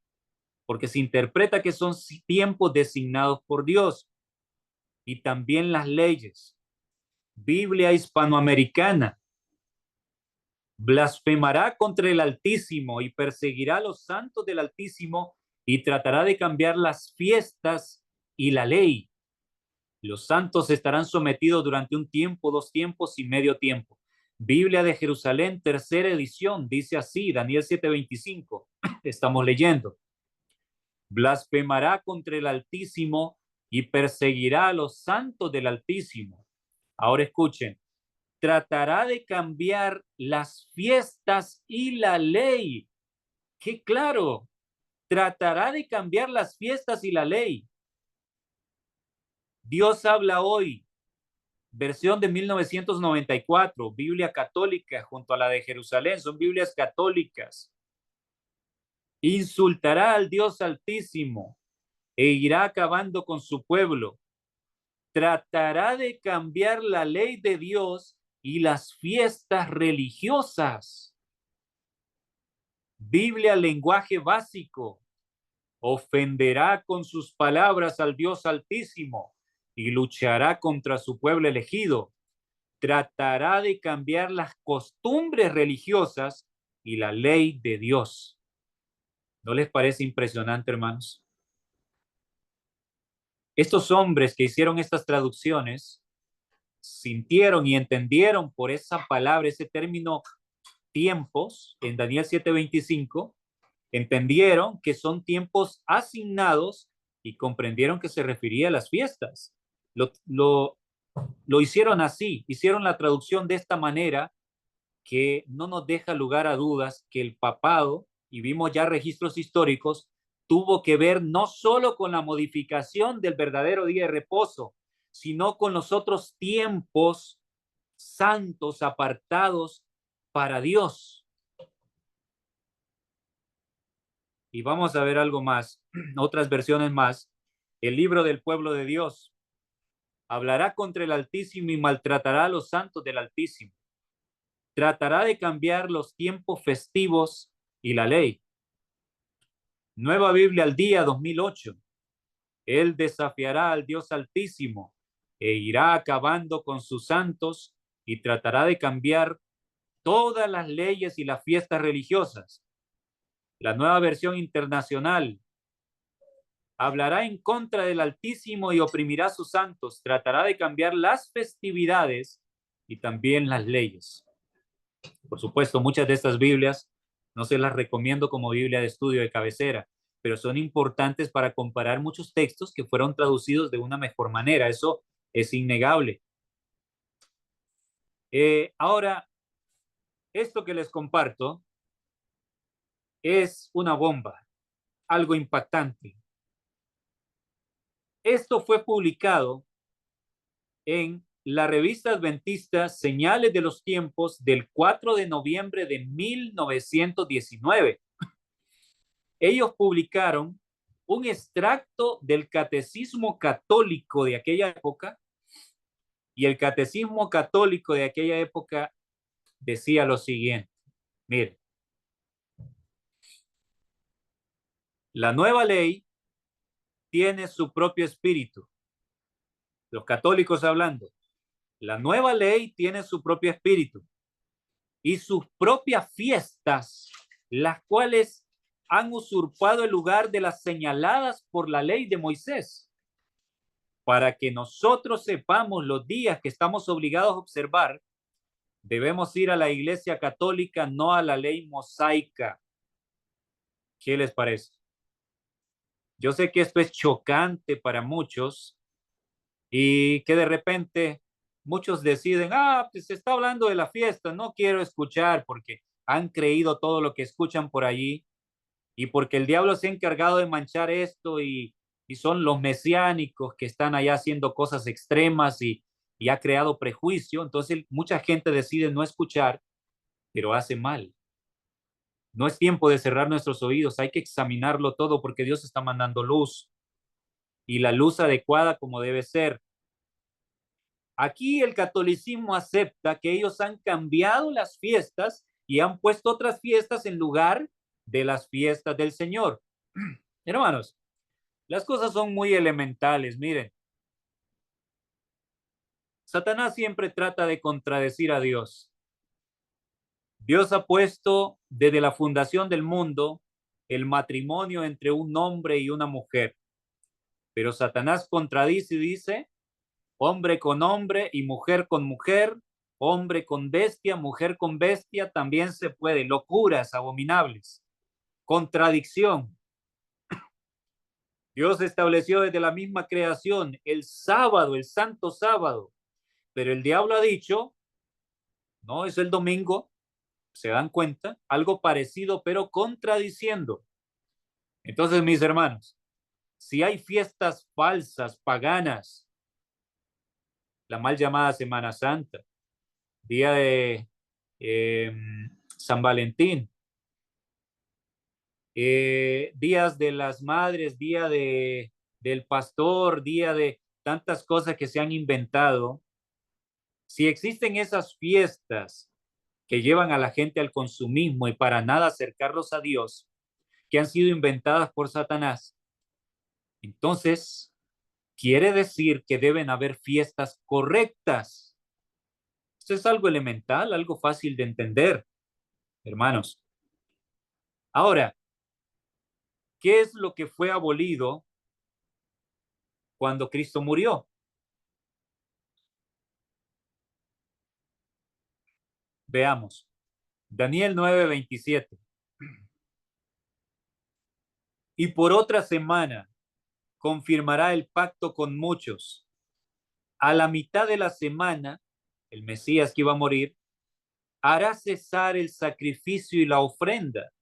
porque se interpreta que son tiempos designados por Dios, y también las leyes. Biblia hispanoamericana, Blasfemará contra el Altísimo y perseguirá a los santos del Altísimo y tratará de cambiar las fiestas y la ley. Los santos estarán sometidos durante un tiempo, 2 tiempos y medio tiempo. Biblia de Jerusalén, tercera edición, dice así, Daniel 7:25. Estamos leyendo. Blasfemará contra el Altísimo y perseguirá a los santos del Altísimo. Ahora escuchen, tratará de cambiar las fiestas y la ley. ¡Qué claro! Tratará de cambiar las fiestas y la ley. Dios habla hoy, versión de 1994, Biblia católica junto a la de Jerusalén, son Biblias católicas. Insultará al Dios Altísimo e irá acabando con su pueblo. Tratará de cambiar la ley de Dios y las fiestas religiosas. Biblia, lenguaje básico. Ofenderá con sus palabras al Dios Altísimo y luchará contra su pueblo elegido. Tratará de cambiar las costumbres religiosas y la ley de Dios. ¿No les parece impresionante, hermanos? Estos hombres que hicieron estas traducciones sintieron y entendieron por esa palabra, ese término tiempos en Daniel 7:25, entendieron que son tiempos asignados y comprendieron que se refería a las fiestas. Lo hicieron así, hicieron la traducción de esta manera que no nos deja lugar a dudas que el papado, y vimos ya registros históricos, tuvo que ver no solo con la modificación del verdadero día de reposo, sino con los otros tiempos santos apartados para Dios. Y vamos a ver algo más, otras versiones más. El libro del pueblo de Dios hablará contra el Altísimo y maltratará a los santos del Altísimo. Tratará de cambiar los tiempos festivos y la ley. Nueva Biblia al día 2008. Él desafiará al Dios Altísimo e irá acabando con sus santos y tratará de cambiar todas las leyes y las fiestas religiosas. La nueva versión internacional hablará en contra del Altísimo y oprimirá a sus santos, tratará de cambiar las festividades y también las leyes. Por supuesto, muchas de estas Biblias no se las recomiendo como Biblia de estudio de cabecera, pero son importantes para comparar muchos textos que fueron traducidos de una mejor manera. Eso es innegable. Ahora, esto que les comparto es una bomba, algo impactante. Esto fue publicado en la revista adventista Señales de los Tiempos del 4 de noviembre de 1919. Ellos publicaron un extracto del catecismo católico de aquella época, y el catecismo católico de aquella época decía lo siguiente. Miren, la nueva ley tiene su propio espíritu. Los católicos hablando, la nueva ley tiene su propio espíritu y sus propias fiestas, las cuales han usurpado el lugar de las señaladas por la ley de Moisés. Para que nosotros sepamos los días que estamos obligados a observar, debemos ir a la Iglesia Católica, no a la ley mosaica. ¿Qué les parece? Yo sé que esto es chocante para muchos y que de repente muchos deciden, pues se está hablando de la fiesta, no quiero escuchar porque han creído todo lo que escuchan por allí y porque el diablo se ha encargado de manchar esto y son los mesiánicos que están allá haciendo cosas extremas y ha creado prejuicio. Entonces mucha gente decide no escuchar, pero hace mal. No es tiempo de cerrar nuestros oídos, hay que examinarlo todo porque Dios está mandando luz y la luz adecuada como debe ser. Aquí el catolicismo acepta que ellos han cambiado las fiestas y han puesto otras fiestas en lugar de las fiestas del Señor. Hermanos, las cosas son muy elementales. Miren, Satanás siempre trata de contradecir a Dios. Dios ha puesto desde la fundación del mundo el matrimonio entre un hombre y una mujer. Pero Satanás contradice y dice, hombre con hombre y mujer con mujer, hombre con bestia, mujer con bestia, también se puede. Locuras abominables, contradicción. Dios estableció desde la misma creación el sábado, el santo sábado, pero el diablo ha dicho, no, es el domingo, se dan cuenta, algo parecido, pero contradiciendo. Entonces, mis hermanos, si hay fiestas falsas, paganas, la mal llamada Semana Santa, día de eh, San Valentín, días de las madres, del pastor, día de tantas cosas que se han inventado, si existen esas fiestas que llevan a la gente al consumismo y para nada acercarlos a Dios, que han sido inventadas por Satanás, entonces quiere decir que deben haber fiestas correctas. Esto es algo elemental, algo fácil de entender, hermanos. Ahora, ¿qué es lo que fue abolido cuando Cristo murió? Veamos. Daniel 9:27. Y por otra semana confirmará el pacto con muchos. A la mitad de la semana, el Mesías que iba a morir, hará cesar el sacrificio y la ofrenda.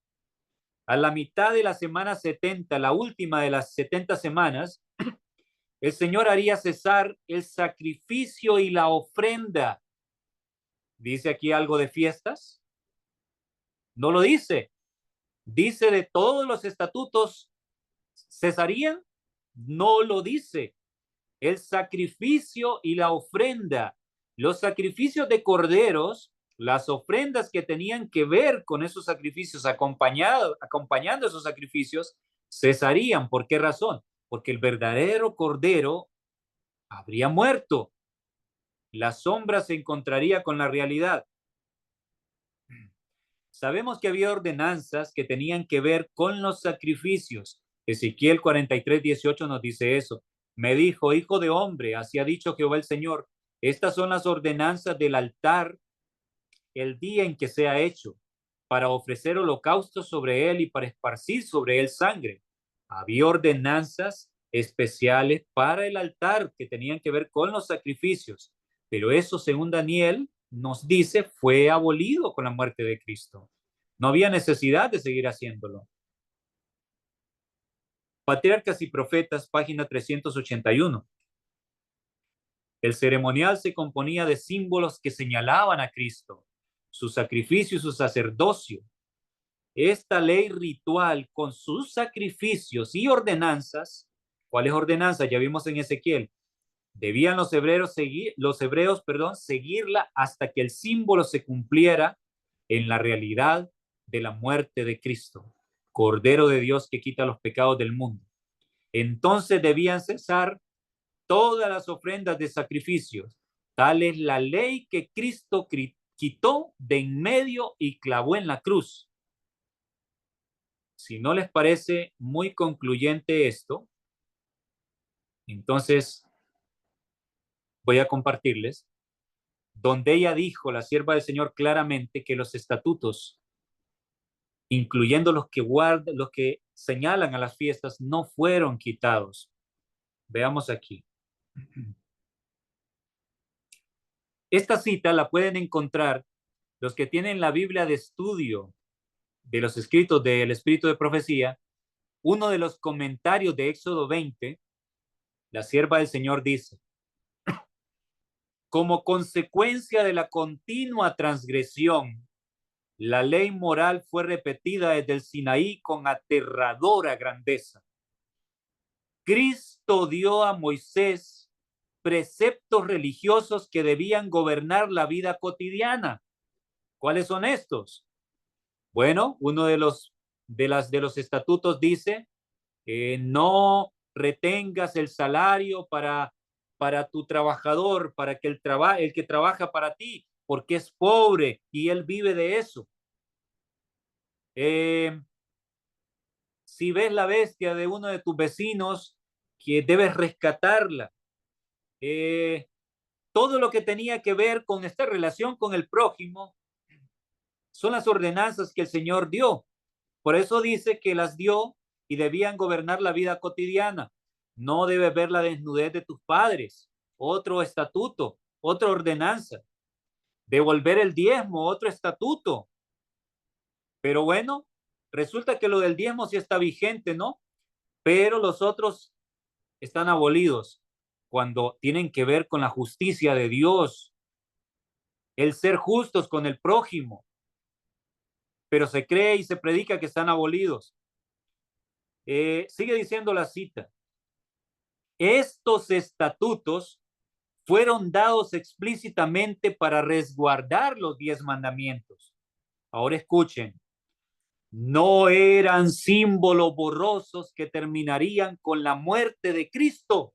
A la mitad de la semana 70, la última de las 70 semanas, el Señor haría cesar el sacrificio y la ofrenda. ¿Dice aquí algo de fiestas? No lo dice. Dice de todos los estatutos cesarían. No lo dice. El sacrificio y la ofrenda. Los sacrificios de corderos, las ofrendas que tenían que ver con esos sacrificios, acompañando esos sacrificios, cesarían. ¿Por qué razón? Porque el verdadero cordero habría muerto. La sombra se encontraría con la realidad. Sabemos que había ordenanzas que tenían que ver con los sacrificios. Ezequiel 43:18 nos dice eso. Me dijo, hijo de hombre, así ha dicho Jehová el Señor, estas son las ordenanzas del altar el día en que sea hecho, para ofrecer holocaustos sobre él y para esparcir sobre él sangre. Había ordenanzas especiales para el altar que tenían que ver con los sacrificios, pero eso, según Daniel, nos dice, fue abolido con la muerte de Cristo. No había necesidad de seguir haciéndolo. Patriarcas y Profetas, página 381. El ceremonial se componía de símbolos que señalaban a Cristo, su sacrificio y su sacerdocio. Esta ley ritual con sus sacrificios y ordenanzas, ¿cuáles ordenanzas? Ya vimos en Ezequiel. Debían los hebreos, seguirla hasta que el símbolo se cumpliera en la realidad de la muerte de Cristo, Cordero de Dios que quita los pecados del mundo. Entonces debían cesar todas las ofrendas de sacrificios. Tal es la ley que Cristo quitó de en medio y clavó en la cruz. Si no les parece muy concluyente esto, entonces voy a compartirles donde ella dijo, la sierva del Señor, claramente que los estatutos, incluyendo los que señalan a las fiestas, no fueron quitados. Veamos aquí. Esta cita la pueden encontrar los que tienen la Biblia de estudio de los escritos del Espíritu de Profecía. Uno de los comentarios de Éxodo 20, la sierva del Señor dice, como consecuencia de la continua transgresión, la ley moral fue repetida desde el Sinaí con aterradora grandeza. Cristo dio a Moisés preceptos religiosos que debían gobernar la vida cotidiana. ¿Cuáles son estos? Bueno, uno de los estatutos dice, no retengas el salario para tu trabajador, para que el que trabaja para ti, porque es pobre y él vive de eso. Si ves la bestia de uno de tus vecinos, que debes rescatarla. Todo lo que tenía que ver con esta relación con el prójimo son las ordenanzas que el Señor dio. Por eso dice que las dio y debían gobernar la vida cotidiana. No debes ver la desnudez de tus padres. Otro estatuto, otra ordenanza. Devolver el diezmo, otro estatuto. Pero bueno, resulta que lo del diezmo sí está vigente, ¿no? Pero los otros están abolidos cuando tienen que ver con la justicia de Dios, el ser justos con el prójimo, pero se cree y se predica que están abolidos. Sigue diciendo la cita. Estos estatutos fueron dados explícitamente para resguardar los 10 mandamientos. Ahora escuchen, no eran símbolos borrosos que terminarían con la muerte de Cristo.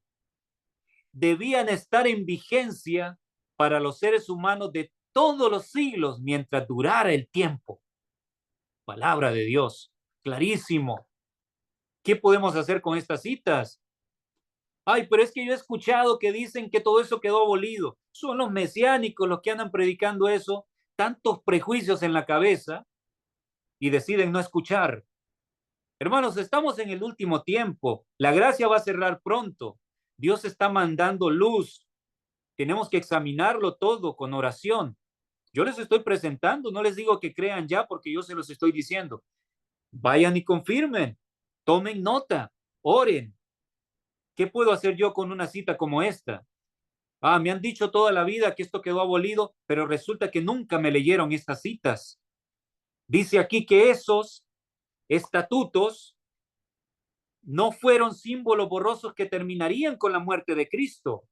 Debían estar en vigencia para los seres humanos de todos los siglos mientras durara el tiempo. Palabra de Dios, clarísimo. ¿Qué podemos hacer con estas citas? Ay, pero es que yo he escuchado que dicen que todo eso quedó abolido. Son los mesiánicos los que andan predicando eso, tantos prejuicios en la cabeza y deciden no escuchar. Hermanos, estamos en el último tiempo. La gracia va a cerrar pronto. Dios está mandando luz. Tenemos que examinarlo todo con oración. Yo les estoy presentando, no les digo que crean ya porque yo se los estoy diciendo. Vayan y confirmen, tomen nota, oren. ¿Qué puedo hacer yo con una cita como esta? Ah, me han dicho toda la vida que esto quedó abolido, pero resulta que nunca me leyeron estas citas. Dice aquí que esos estatutos no fueron símbolos borrosos que terminarían con la muerte de Cristo.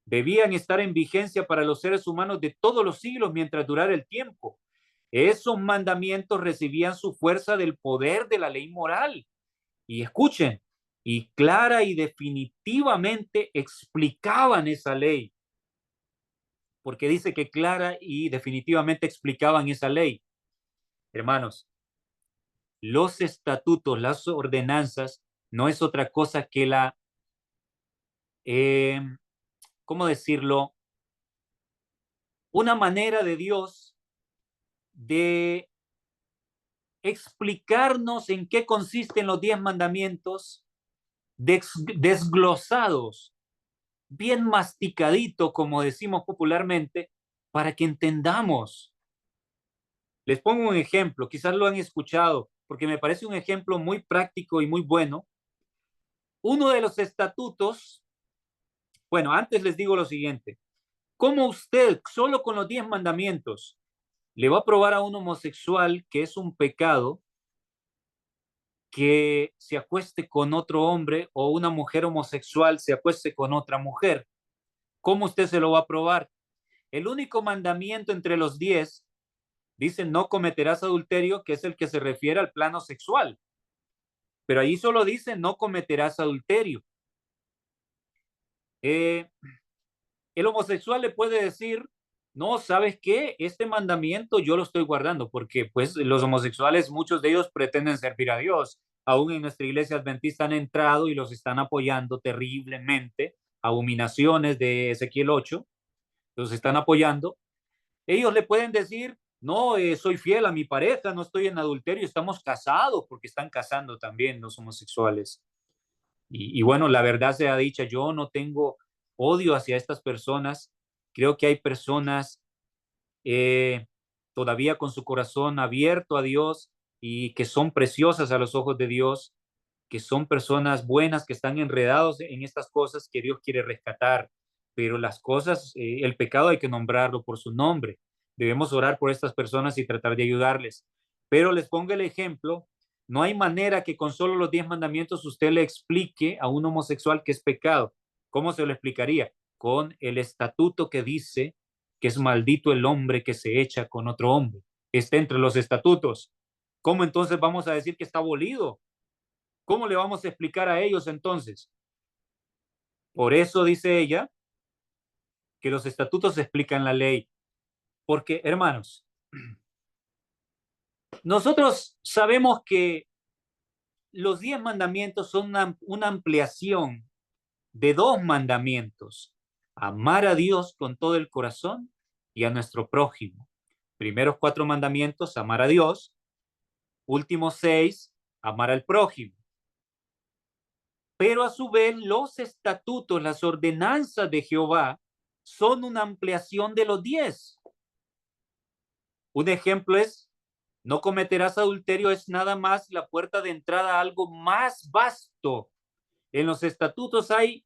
Debían estar en vigencia para los seres humanos de todos los siglos mientras durara el tiempo. Esos mandamientos recibían su fuerza del poder de la ley moral. Y escuchen, y clara y definitivamente explicaban esa ley, porque dice que clara y definitivamente explicaban esa ley. Hermanos, los estatutos, las ordenanzas, no es otra cosa que la, eh, ¿cómo decirlo? Una manera de Dios de explicarnos en qué consisten los 10 mandamientos desglosados, bien masticadito, como decimos popularmente, para que entendamos. Les pongo un ejemplo, quizás lo han escuchado, porque me parece un ejemplo muy práctico y muy bueno. Uno de los estatutos, bueno, antes les digo lo siguiente, ¿cómo usted, solo con los 10 mandamientos, le va a probar a un homosexual que es un pecado que se acueste con otro hombre o una mujer homosexual se acueste con otra mujer? ¿Cómo usted se lo va a probar? El único mandamiento entre los 10 dice no cometerás adulterio, que es el que se refiere al plano sexual. Pero ahí solo dice no cometerás adulterio. El homosexual le puede decir, no, ¿sabes qué? Este mandamiento yo lo estoy guardando porque pues los homosexuales, muchos de ellos pretenden servir a Dios. Aún en nuestra iglesia adventista han entrado y los están apoyando terriblemente. Abominaciones de Ezequiel 8, los están apoyando. Ellos le pueden decir, no, soy fiel a mi pareja, no estoy en adulterio, estamos casados, porque están casando también los homosexuales. Y bueno, la verdad sea dicha, yo no tengo odio hacia estas personas. Creo que hay personas eh, todavía con su corazón abierto a Dios y que son preciosas a los ojos de Dios, que son personas buenas, que están enredados en estas cosas que Dios quiere rescatar. Pero las cosas, el pecado hay que nombrarlo por su nombre. Debemos orar por estas personas y tratar de ayudarles. Pero les pongo el ejemplo, no hay manera que con solo los 10 mandamientos usted le explique a un homosexual que es pecado. ¿Cómo se lo explicaría? Con el estatuto que dice que es maldito el hombre que se echa con otro hombre. Está entre los estatutos. ¿Cómo entonces vamos a decir que está abolido? ¿Cómo le vamos a explicar a ellos entonces? Por eso dice ella que los estatutos explican la ley. Porque, hermanos, nosotros sabemos que los 10 mandamientos son una ampliación de 2 mandamientos: amar a Dios con todo el corazón y a nuestro prójimo. Primeros 4 mandamientos, amar a Dios. Últimos 6, amar al prójimo. Pero a su vez, los estatutos, las ordenanzas de Jehová son una ampliación de los 10. Un ejemplo es: no cometerás adulterio. Es nada más la puerta de entrada a algo más vasto. En los estatutos hay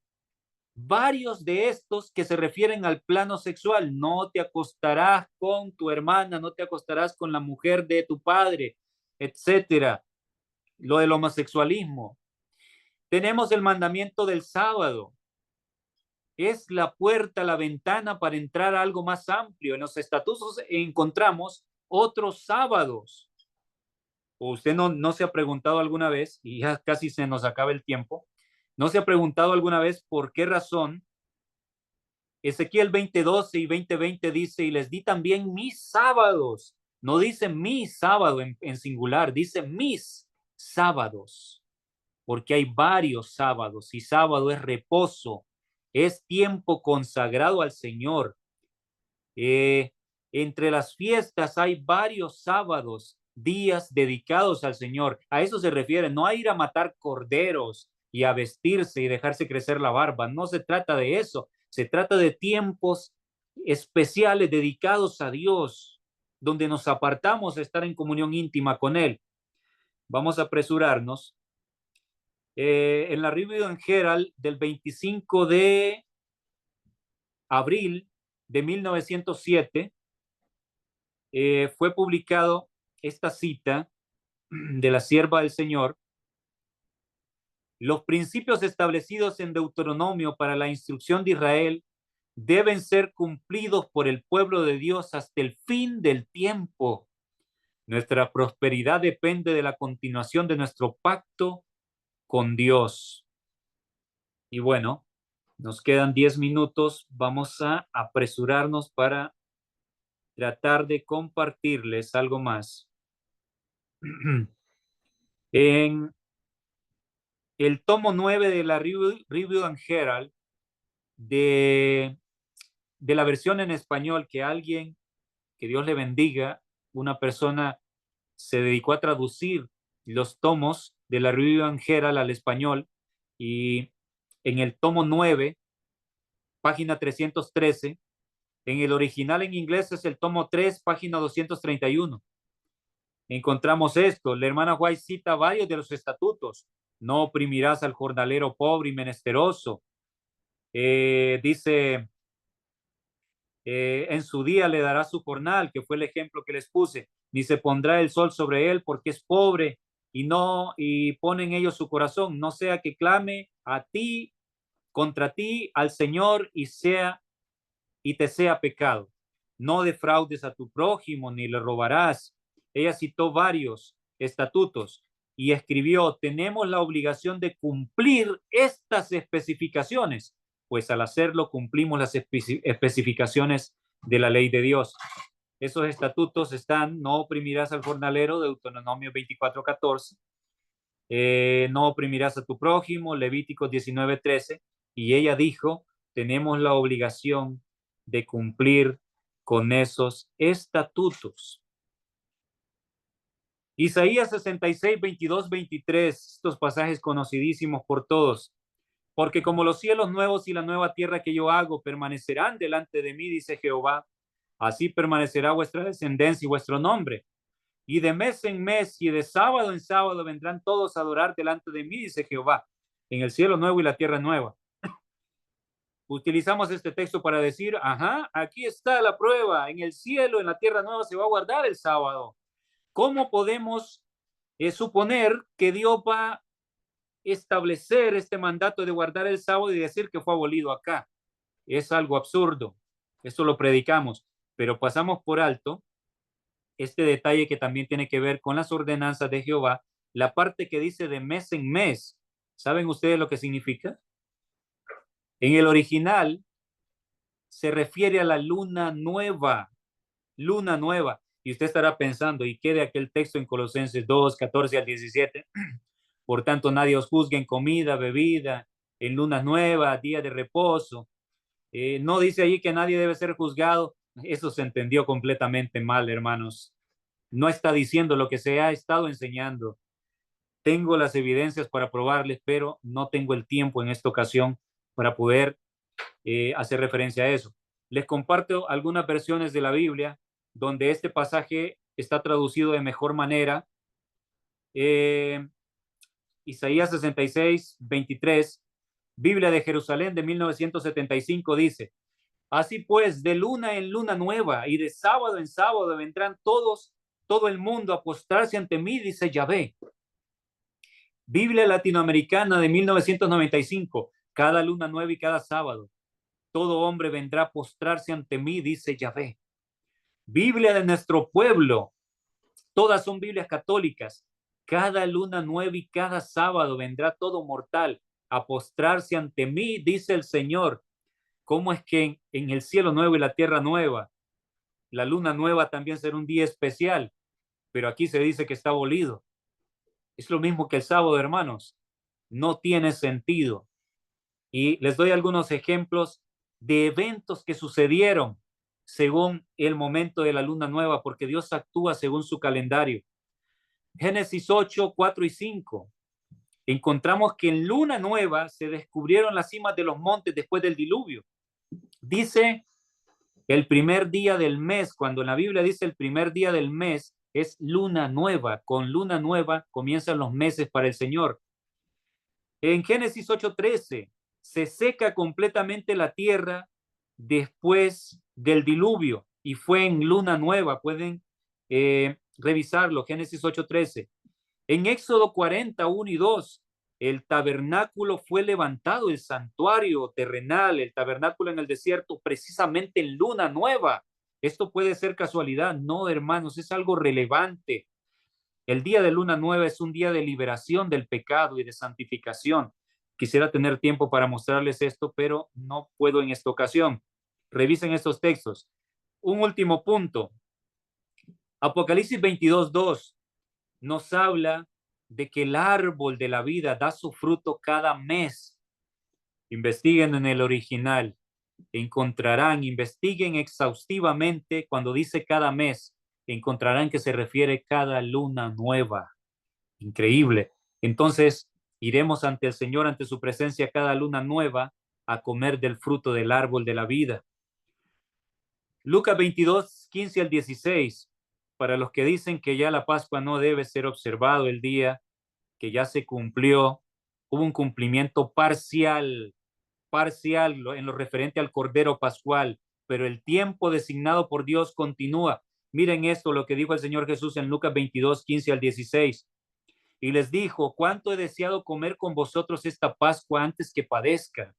varios de estos que se refieren al plano sexual. No te acostarás con tu hermana, no te acostarás con la mujer de tu padre, etcétera. Lo del homosexualismo. Tenemos el mandamiento del sábado. Es la puerta, la ventana para entrar a algo más amplio. En los estatutos encontramos otros sábados. ¿O usted no se ha preguntado alguna vez, y ya casi se nos acaba el tiempo, no se ha preguntado alguna vez por qué razón Ezequiel 20:12 y 20:20 dice: y les di también mis sábados? No dice mi sábado en singular, dice mis sábados, porque hay varios sábados, y sábado es reposo, es tiempo consagrado al Señor. Entre las fiestas hay varios sábados, días dedicados al Señor. A eso se refiere, no a ir a matar corderos y a vestirse y dejarse crecer la barba. No se trata de eso. Se trata de tiempos especiales dedicados a Dios, donde nos apartamos de estar en comunión íntima con Él. Vamos a apresurarnos. En la Review and Herald del 25 de abril de 1907, fue publicado esta cita de la sierva del Señor: los principios establecidos en Deuteronomio para la instrucción de Israel deben ser cumplidos por el pueblo de Dios hasta el fin del tiempo. Nuestra prosperidad depende de la continuación de nuestro pacto con Dios. Y bueno, nos quedan 10 minutos. Vamos a apresurarnos para tratar de compartirles algo más. En el tomo 9 de la Review and Herald, de la versión en español, que alguien, que Dios le bendiga, una persona se dedicó a traducir los tomos de la Review and Herald al español, y en el tomo 9, página 313, en el original en inglés es el tomo 3, página 231. Encontramos esto. La hermana White cita varios de los estatutos. No oprimirás al jornalero pobre y menesteroso. Dice, en su día le dará su jornal, que fue el ejemplo que les puse, ni se pondrá el sol sobre él porque es pobre, y pone en ellos su corazón, no sea que clame a ti, contra ti, al Señor, y te sea pecado. No defraudes a tu prójimo, ni le robarás. Ella citó varios estatutos y escribió: tenemos la obligación de cumplir estas especificaciones, pues al hacerlo cumplimos las especificaciones de la ley de Dios. Esos estatutos están: no oprimirás al jornalero, Deuteronomio 24:14, no oprimirás a tu prójimo, Levíticos 19:13, y ella dijo: tenemos la obligación de cumplir con esos estatutos. Isaías 66, 22, 23, estos pasajes conocidísimos por todos. Porque como los cielos nuevos y la nueva tierra que yo hago permanecerán delante de mí, dice Jehová, así permanecerá vuestra descendencia y vuestro nombre. Y de mes en mes y de sábado en sábado vendrán todos a adorar delante de mí, dice Jehová, en el cielo nuevo y la tierra nueva. Utilizamos este texto para decir: ajá, aquí está la prueba, en el cielo, en la tierra nueva se va a guardar el sábado. ¿Cómo podemos suponer que Dios va a establecer este mandato de guardar el sábado y decir que fue abolido acá? Es algo absurdo. Esto lo predicamos, pero pasamos por alto este detalle que también tiene que ver con las ordenanzas de Jehová, la parte que dice de mes en mes. ¿Saben ustedes lo que significa? En el original se refiere a la luna nueva. luna nueva. Y usted estará pensando, ¿y qué de aquel texto en Colosenses 2, 14 al 17? Por tanto, nadie os juzgue en comida, bebida, en lunas nuevas, día de reposo. No dice allí que nadie debe ser juzgado. Eso se entendió completamente mal, hermanos. No está diciendo lo que se ha estado enseñando. Tengo las evidencias para probarles, pero no tengo el tiempo en esta ocasión para poder hacer referencia a eso. Les comparto algunas versiones de la Biblia donde este pasaje está traducido de mejor manera. Isaías 66, 23, Biblia de Jerusalén de 1975 dice: así pues, de luna en luna nueva y de sábado en sábado vendrán todo el mundo a postrarse ante mí, dice Yahvé. Biblia latinoamericana de 1995, cada luna nueva y cada sábado, todo hombre vendrá a postrarse ante mí, dice Yahvé. Biblia de nuestro pueblo, todas son Biblias católicas. Cada luna nueva y cada sábado vendrá todo mortal a postrarse ante mí, dice el Señor. ¿Cómo es que en el cielo nuevo y la tierra nueva, la luna nueva también será un día especial? Pero aquí se dice que está abolido. Es lo mismo que el sábado, hermanos. No tiene sentido. Y les doy algunos ejemplos de eventos que sucedieron según el momento de la luna nueva, porque Dios actúa según su calendario. Génesis 8, 4 y 5. Encontramos que en luna nueva se descubrieron las cimas de los montes después del diluvio. Dice el primer día del mes, cuando en la Biblia dice el primer día del mes, es luna nueva. Con luna nueva comienzan los meses para el Señor. En Génesis 8:13 se seca completamente la tierra después del diluvio y fue en luna nueva. Pueden revisarlo, Génesis 8:13. En Éxodo 41 y 2, el tabernáculo fue levantado, el santuario terrenal, el tabernáculo en el desierto, precisamente en luna nueva. ¿Esto puede ser casualidad? No, hermanos, es algo relevante. El día de luna nueva es un día de liberación del pecado y de santificación. Quisiera tener tiempo para mostrarles esto, pero no puedo en esta ocasión. Revisen estos textos. Un último punto. Apocalipsis 22:2 nos habla de que el árbol de la vida da su fruto cada mes. Investiguen en el original. Encontrarán, investiguen exhaustivamente cuando dice cada mes, encontrarán que se refiere cada luna nueva. Increíble. Entonces, iremos ante el Señor, ante su presencia cada luna nueva, a comer del fruto del árbol de la vida. Lucas 22, 15 al 16. Para los que dicen que ya la Pascua no debe ser observado el día, que ya se cumplió, hubo un cumplimiento parcial en lo referente al Cordero Pascual, pero el tiempo designado por Dios continúa. Miren esto, lo que dijo el Señor Jesús en Lucas 22, 15 al 16. Y les dijo: cuánto he deseado comer con vosotros esta Pascua antes que padezca,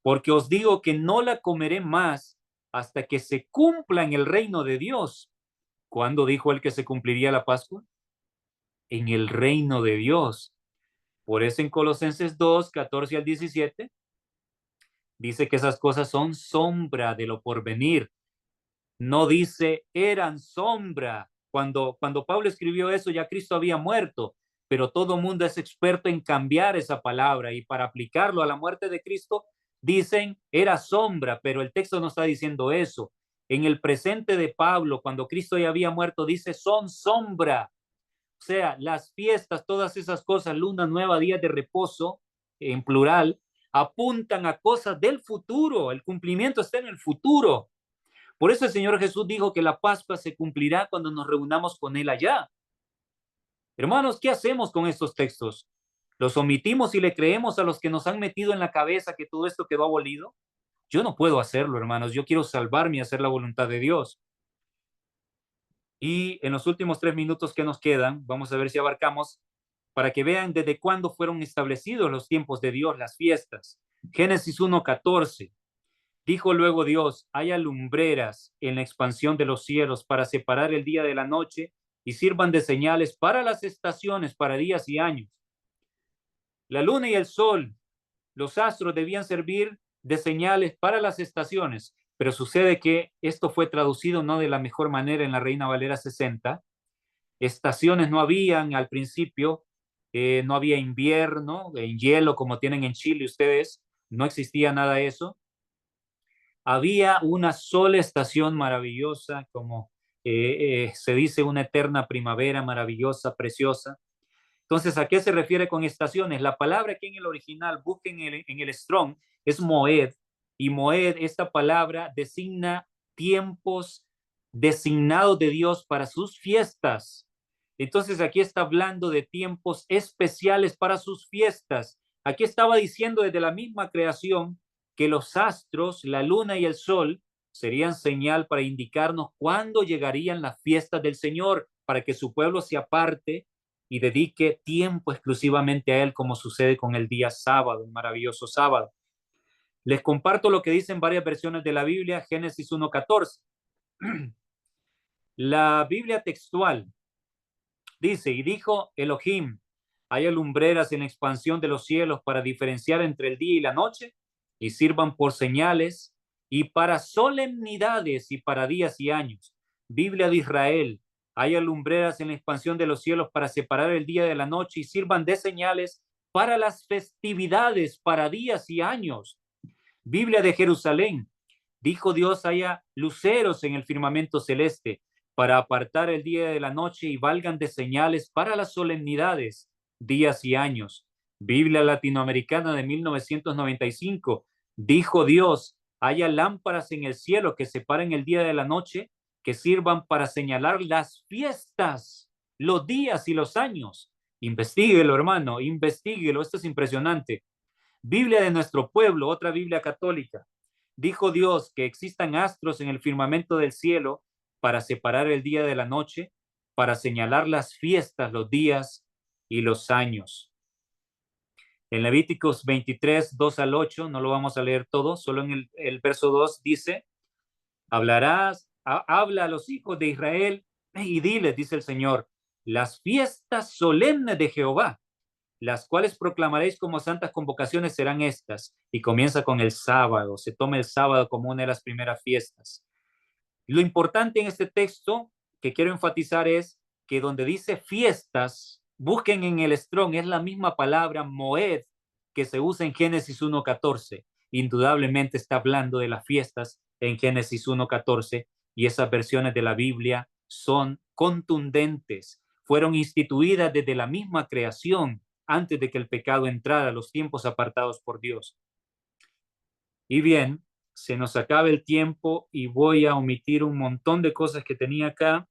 porque os digo que no la comeré más hasta que se cumpla en el reino de Dios. ¿Cuándo dijo él que se cumpliría la Pascua? En el reino de Dios. Por eso en Colosenses 2, 14 al 17, dice que esas cosas son sombra de lo porvenir. No dice eran sombra. Cuando Pablo escribió eso, ya Cristo había muerto, pero todo mundo es experto en cambiar esa palabra y para aplicarlo a la muerte de Cristo, dicen era sombra, pero el texto no está diciendo eso. En el presente de Pablo, cuando Cristo ya había muerto, dice son sombra. O sea, las fiestas, todas esas cosas, luna nueva, días de reposo, en plural, apuntan a cosas del futuro. El cumplimiento está en el futuro. Por eso el Señor Jesús dijo que la Pascua se cumplirá cuando nos reunamos con Él allá. Hermanos, ¿qué hacemos con estos textos? ¿Los omitimos y le creemos a los que nos han metido en la cabeza que todo esto quedó abolido? Yo no puedo hacerlo, hermanos. Yo quiero salvarme y hacer la voluntad de Dios. Y en los últimos 3 minutos que nos quedan, vamos a ver si abarcamos para que vean desde cuándo fueron establecidos los tiempos de Dios, las fiestas. Génesis 1:14. Dijo luego Dios: haya lumbreras en la expansión de los cielos para separar el día de la noche y sirvan de señales para las estaciones, para días y años. La luna y el sol, los astros debían servir de señales para las estaciones. pero sucede que esto fue traducido no de la mejor manera en la Reina Valera 60. Estaciones no habían al principio, no había invierno, en hielo como tienen en Chile ustedes, no existía nada de eso. Había una sola estación maravillosa, como se dice, una eterna primavera maravillosa, preciosa. Entonces, ¿a qué se refiere con estaciones? La palabra aquí en el original, busquen en el Strong, es moed, y moed, esta palabra designa tiempos designados de Dios para sus fiestas. Entonces, aquí está hablando de tiempos especiales para sus fiestas. Aquí estaba diciendo desde la misma creación que los astros, la luna y el sol serían señal para indicarnos cuándo llegarían las fiestas del Señor, para que su pueblo se aparte y dedique tiempo exclusivamente a Él, como sucede con el día sábado, el maravilloso sábado. Les comparto lo que dicen varias versiones de la Biblia, Génesis 1:14. La Biblia textual dice, y dijo Elohim, haya lumbreras en la expansión de los cielos para diferenciar entre el día y la noche, y sirvan por señales y para solemnidades y para días y años. Biblia de Israel, haya lumbreras en la expansión de los cielos para separar el día de la noche y sirvan de señales para las festividades, para días y años. Biblia de Jerusalén, dijo Dios, haya luceros en el firmamento celeste para apartar el día de la noche y valgan de señales para las solemnidades, días y años. Biblia latinoamericana de 1995, dijo Dios, haya lámparas en el cielo que separen el día de la noche, que sirvan para señalar las fiestas, los días y los años. Investíguelo, hermano, investíguelo, esto es impresionante. Biblia de nuestro pueblo, otra Biblia católica. Dijo Dios que existan astros en el firmamento del cielo para separar el día de la noche, para señalar las fiestas, los días y los años. En Levíticos 23, 2 al 8, no lo vamos a leer todo, solo en el verso 2 dice, habla a los hijos de Israel y diles, dice el Señor, las fiestas solemnes de Jehová, las cuales proclamaréis como santas convocaciones serán estas. Y comienza con el sábado, se toma el sábado como una de las primeras fiestas. Lo importante en este texto que quiero enfatizar es que donde dice fiestas, busquen en el Strong, es la misma palabra moed que se usa en Génesis 1:14. Indudablemente está hablando de las fiestas en Génesis 1:14 y esas versiones de la Biblia son contundentes. Fueron instituidas desde la misma creación antes de que el pecado entrara a los tiempos apartados por Dios. Y bien, se nos acaba el tiempo y voy a omitir un montón de cosas que tenía acá,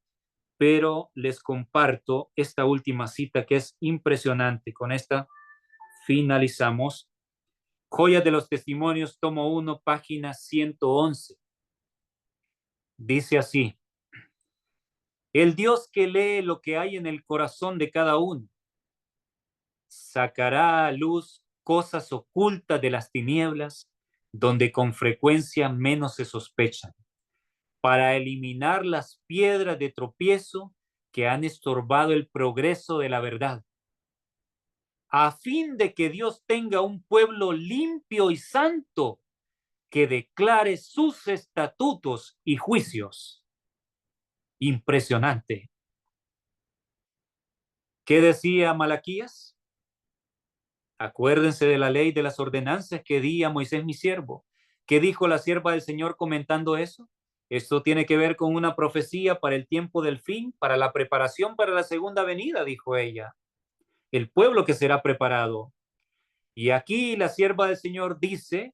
pero les comparto esta última cita que es impresionante. Con esta finalizamos. Joyas de los Testimonios, tomo 1, página 111. Dice así, el Dios que lee lo que hay en el corazón de cada uno, sacará a luz cosas ocultas de las tinieblas, donde con frecuencia menos se sospechan, para eliminar las piedras de tropiezo que han estorbado el progreso de la verdad, a fin de que Dios tenga un pueblo limpio y santo que declare sus estatutos y juicios. Impresionante. ¿Qué decía Malaquías? Acuérdense de la ley de las ordenanzas que di a Moisés mi siervo. ¿Qué dijo la sierva del Señor comentando eso? Esto tiene que ver con una profecía para el tiempo del fin, para la preparación para la segunda venida, dijo ella. El pueblo que será preparado. Y aquí la sierva del Señor dice,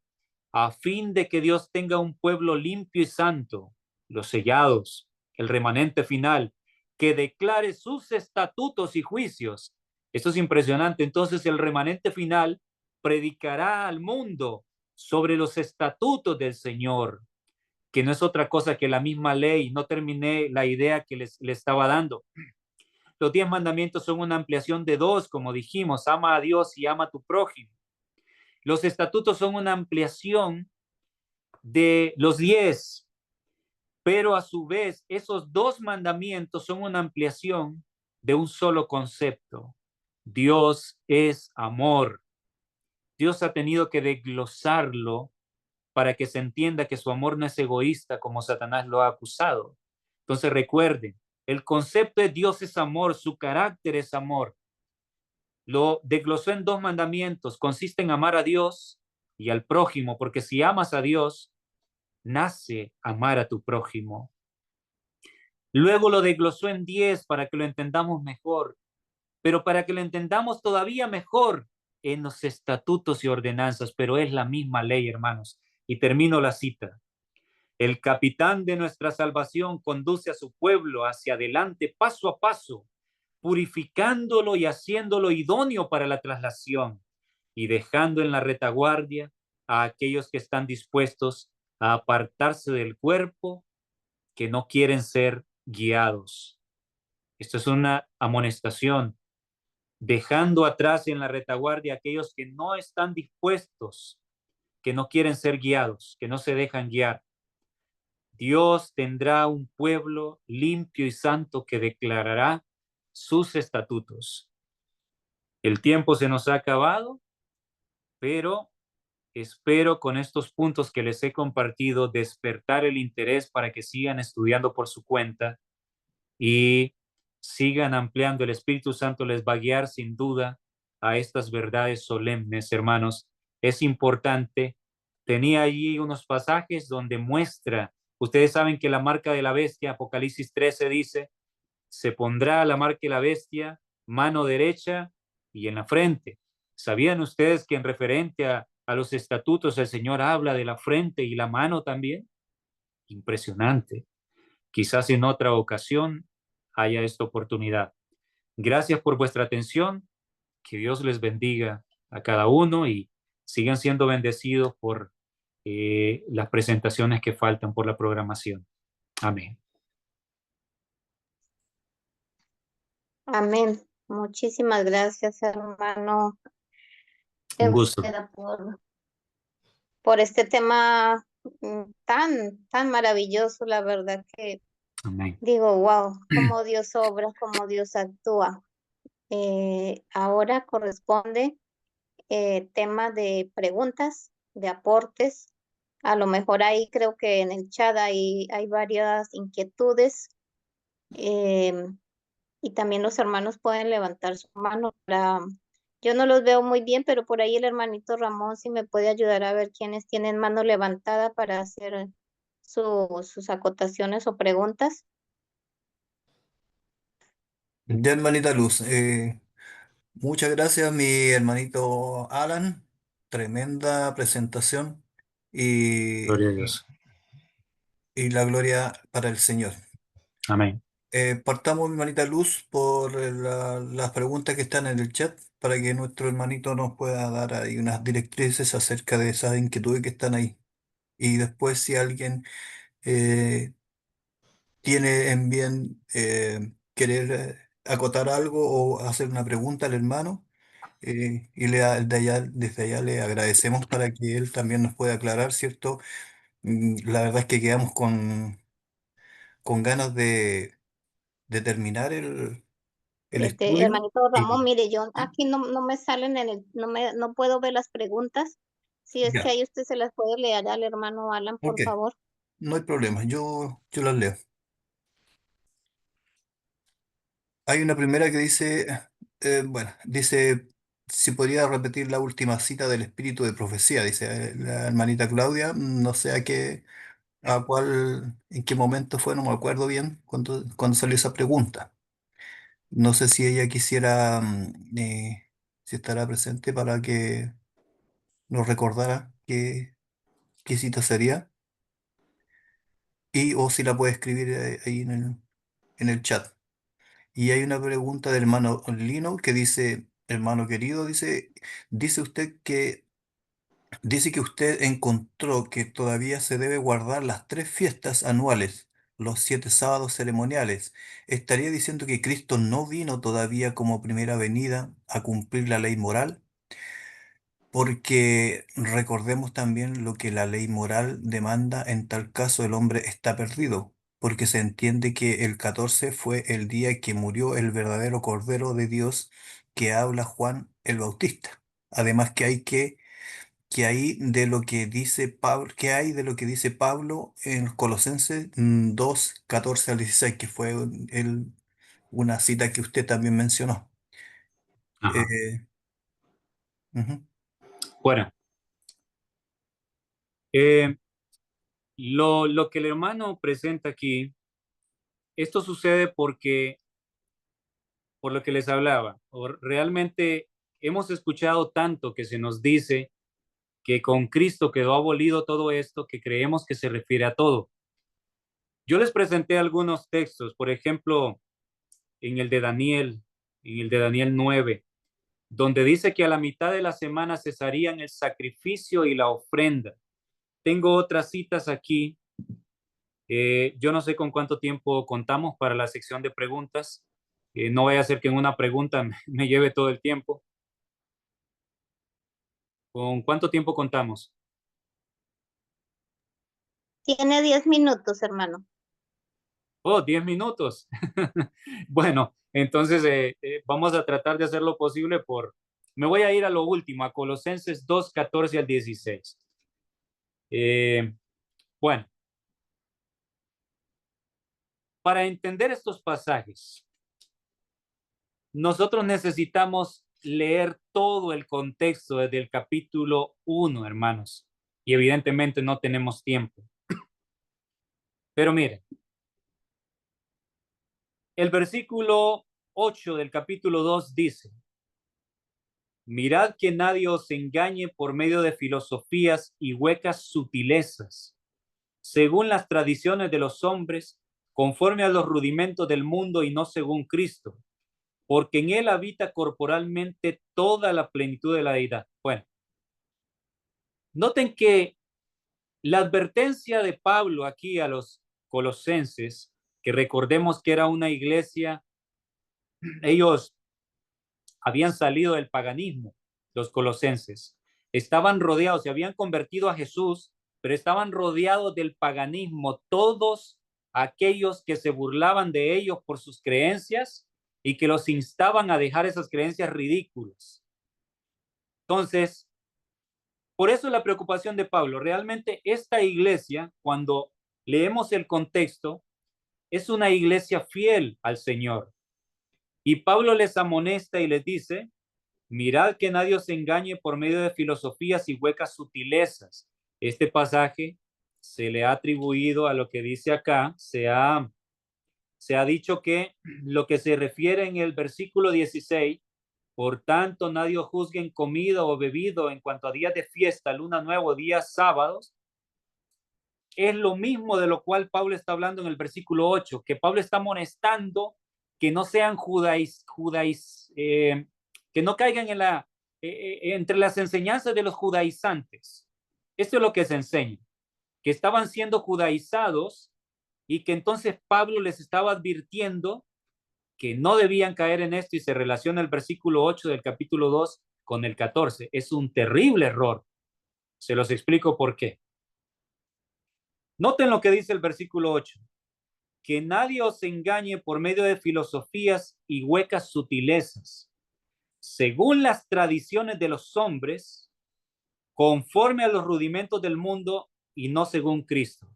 a fin de que Dios tenga un pueblo limpio y santo, los sellados, el remanente final, que declare sus estatutos y juicios. Esto es impresionante. Entonces el remanente final predicará al mundo sobre los estatutos del Señor, que no es otra cosa que la misma ley. No terminé la idea que les estaba dando. Los 10 mandamientos son una ampliación de 2, como dijimos, ama a Dios y ama a tu prójimo. Los estatutos son una ampliación de los 10, pero a su vez esos 2 mandamientos son una ampliación de un solo concepto. Dios es amor. Dios ha tenido que desglosarlo para que se entienda que su amor no es egoísta como Satanás lo ha acusado. Entonces recuerden, el concepto de Dios es amor, su carácter es amor. Lo desglosó en 2 mandamientos, consiste en amar a Dios y al prójimo, porque si amas a Dios, nace amar a tu prójimo. Luego lo desglosó en 10 para que lo entendamos mejor, pero para que lo entendamos todavía mejor en los estatutos y ordenanzas, pero es la misma ley, hermanos. Y termino la cita. El capitán de nuestra salvación conduce a su pueblo hacia adelante paso a paso, purificándolo y haciéndolo idóneo para la traslación y dejando en la retaguardia a aquellos que están dispuestos a apartarse del cuerpo, que no quieren ser guiados. Esto es una amonestación, dejando atrás en la retaguardia a aquellos que no están dispuestos, que no quieren ser guiados, que no se dejan guiar. Dios tendrá un pueblo limpio y santo que declarará sus estatutos. El tiempo se nos ha acabado, pero espero con estos puntos que les he compartido despertar el interés para que sigan estudiando por su cuenta y sigan ampliando. El Espíritu Santo les va a guiar sin duda a estas verdades solemnes, hermanos. Es importante. Tenía allí unos pasajes donde muestra, ustedes saben que la marca de la bestia, Apocalipsis 13 dice, se pondrá la marca de la bestia, mano derecha y en la frente. ¿Sabían ustedes que en referente a los estatutos el Señor habla de la frente y la mano también? Impresionante. Quizás en otra ocasión haya esta oportunidad. Gracias por vuestra atención. Que Dios les bendiga a cada uno y sigan siendo bendecidos por las presentaciones que faltan por la programación. Amén. Amén. Muchísimas gracias, hermano Un gusto. Eusebio, por este tema tan maravilloso, la verdad que Amén. digo, wow, cómo Dios obra, cómo Dios actúa. Ahora corresponde tema de preguntas, de aportes. A lo mejor ahí creo que en el chat hay varias inquietudes. Y también los hermanos pueden levantar su mano para... Yo no los veo muy bien, pero por ahí el hermanito Ramón si me puede ayudar a ver quiénes tienen mano levantada para hacer sus acotaciones o preguntas. Ya, hermanita Luz, muchas gracias, mi hermanito Alan. Tremenda presentación Gloria a y, Dios. y la gloria para el Señor. Amén. Partamos, mi hermanita Luz, por las preguntas que están en el chat para que nuestro hermanito nos pueda dar ahí unas directrices acerca de esas inquietudes que están ahí. Y después, si alguien eh, tiene en bien querer acotar algo o hacer una pregunta al hermano, y desde allá le agradecemos para que él también nos pueda aclarar, ¿cierto? La verdad es que quedamos con ganas de terminar el Este, estudio. hermanito Ramón, Y mire, yo aquí no me salen no puedo ver las preguntas. Si es que ya, ahí usted se las puede leer al hermano Alan, por ok, favor. no hay problema, yo las leo. Hay una primera que dice, bueno, dice, si podría repetir la última cita del espíritu de profecía, dice la hermanita Claudia, no sé a cuál, en qué momento fue, no me acuerdo bien cuando salió esa pregunta. No sé si ella quisiera, si estará presente para que nos recordara qué cita sería, y o si la puede escribir ahí en el chat. Y hay una pregunta del hermano Lino que dice, hermano querido, dice usted que, dice que usted encontró que todavía se debe guardar las 3 fiestas anuales, los 7 sábados ceremoniales. ¿Estaría diciendo que Cristo no vino todavía como primera venida a cumplir la ley moral? Porque recordemos también lo que la ley moral demanda, en tal caso el hombre está perdido, porque se entiende que el 14 fue el día que murió el verdadero Cordero de Dios que habla Juan el Bautista. Además que hay que ¿Qué hay de lo que dice Pablo, qué hay de lo que dice Pablo en Colosenses 2, 14 al 16, que fue una cita que usted también mencionó? Ajá. Eh, ujú. Bueno, lo que el hermano presenta aquí, esto sucede porque, por lo que les hablaba, realmente hemos escuchado tanto que se nos dice que con Cristo quedó abolido todo esto, que creemos que se refiere a todo. Yo les presenté algunos textos, por ejemplo, en el de Daniel 9, donde dice que a la mitad de la semana cesarían el sacrificio y la ofrenda. Tengo otras citas aquí. Yo no sé con cuánto tiempo contamos para la sección de preguntas. No vaya a ser que en una pregunta me lleve todo el tiempo. ¿Con cuánto tiempo contamos? Tiene 10 minutos, hermano. Oh, 10 minutos. Bueno, entonces vamos a tratar de hacer lo posible por... Me voy a ir a lo último, a Colosenses 2, 14 al 16. Bueno, para entender estos pasajes, nosotros necesitamos leer todo el contexto desde el capítulo 1, hermanos. Y evidentemente no tenemos tiempo. Pero miren, el versículo 8 del capítulo 2 dice, mirad que nadie os engañe por medio de filosofías y huecas sutilezas, según las tradiciones de los hombres, conforme a los rudimentos del mundo y no según Cristo, porque en él habita corporalmente toda la plenitud de la deidad. Bueno, noten que la advertencia de Pablo aquí a los colosenses, que recordemos que era una iglesia, ellos habían salido del paganismo, los colosenses, estaban rodeados, se habían convertido a Jesús, pero estaban rodeados del paganismo, todos aquellos que se burlaban de ellos por sus creencias y que los instaban a dejar esas creencias ridículas. Entonces, por eso la preocupación de Pablo. Realmente esta iglesia, cuando leemos el contexto, es una iglesia fiel al Señor. Y Pablo les amonesta y les dice, mirad que nadie os engañe por medio de filosofías y huecas sutilezas. Este pasaje se le ha atribuido a lo que dice acá, se ha dicho que lo que se refiere en el versículo 16, por tanto nadie os juzgue en comida o bebido en cuanto a días de fiesta, luna nueva o días sábados, es lo mismo de lo cual Pablo está hablando en el versículo 8, que Pablo está amonestando que no sean que no caigan en entre las enseñanzas de los judaizantes. Esto es lo que se enseña, que estaban siendo judaizados y que entonces Pablo les estaba advirtiendo que no debían caer en esto y se relaciona el versículo 8 del capítulo 2 con el 14. Es un terrible error. Se los explico por qué. Noten lo que dice el versículo 8. Que nadie os engañe por medio de filosofías y huecas sutilezas, según las tradiciones de los hombres, conforme a los rudimentos del mundo y no según Cristo.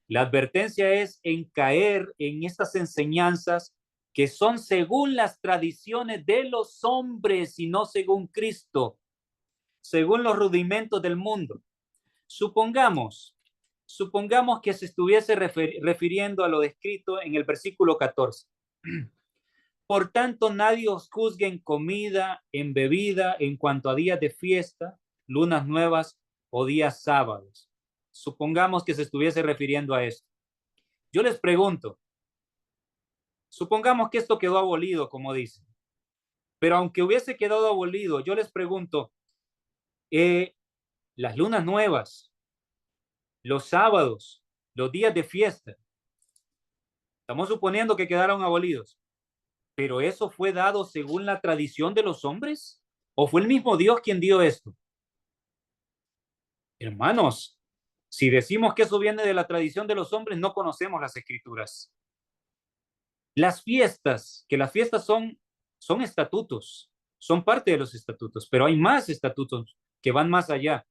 La advertencia es en caer en estas enseñanzas que son según las tradiciones de los hombres y no según Cristo, según los rudimentos del mundo. Supongamos que se estuviese refiriendo a lo descrito en el versículo 14. Por tanto, nadie os juzgue en comida, en bebida, en cuanto a días de fiesta, lunas nuevas o días sábados. Supongamos que se estuviese refiriendo a esto. Yo les pregunto, supongamos que esto quedó abolido, como dicen, pero aunque hubiese quedado abolido, yo les pregunto, las lunas nuevas, los sábados, los días de fiesta, estamos suponiendo que quedaron abolidos, pero eso fue dado según la tradición de los hombres, ¿o fue el mismo Dios quien dio esto? Hermanos, si decimos que eso viene de la tradición de los hombres, no conocemos las escrituras. Las fiestas, que las fiestas son estatutos, son parte de los estatutos, pero hay más estatutos que van más allá.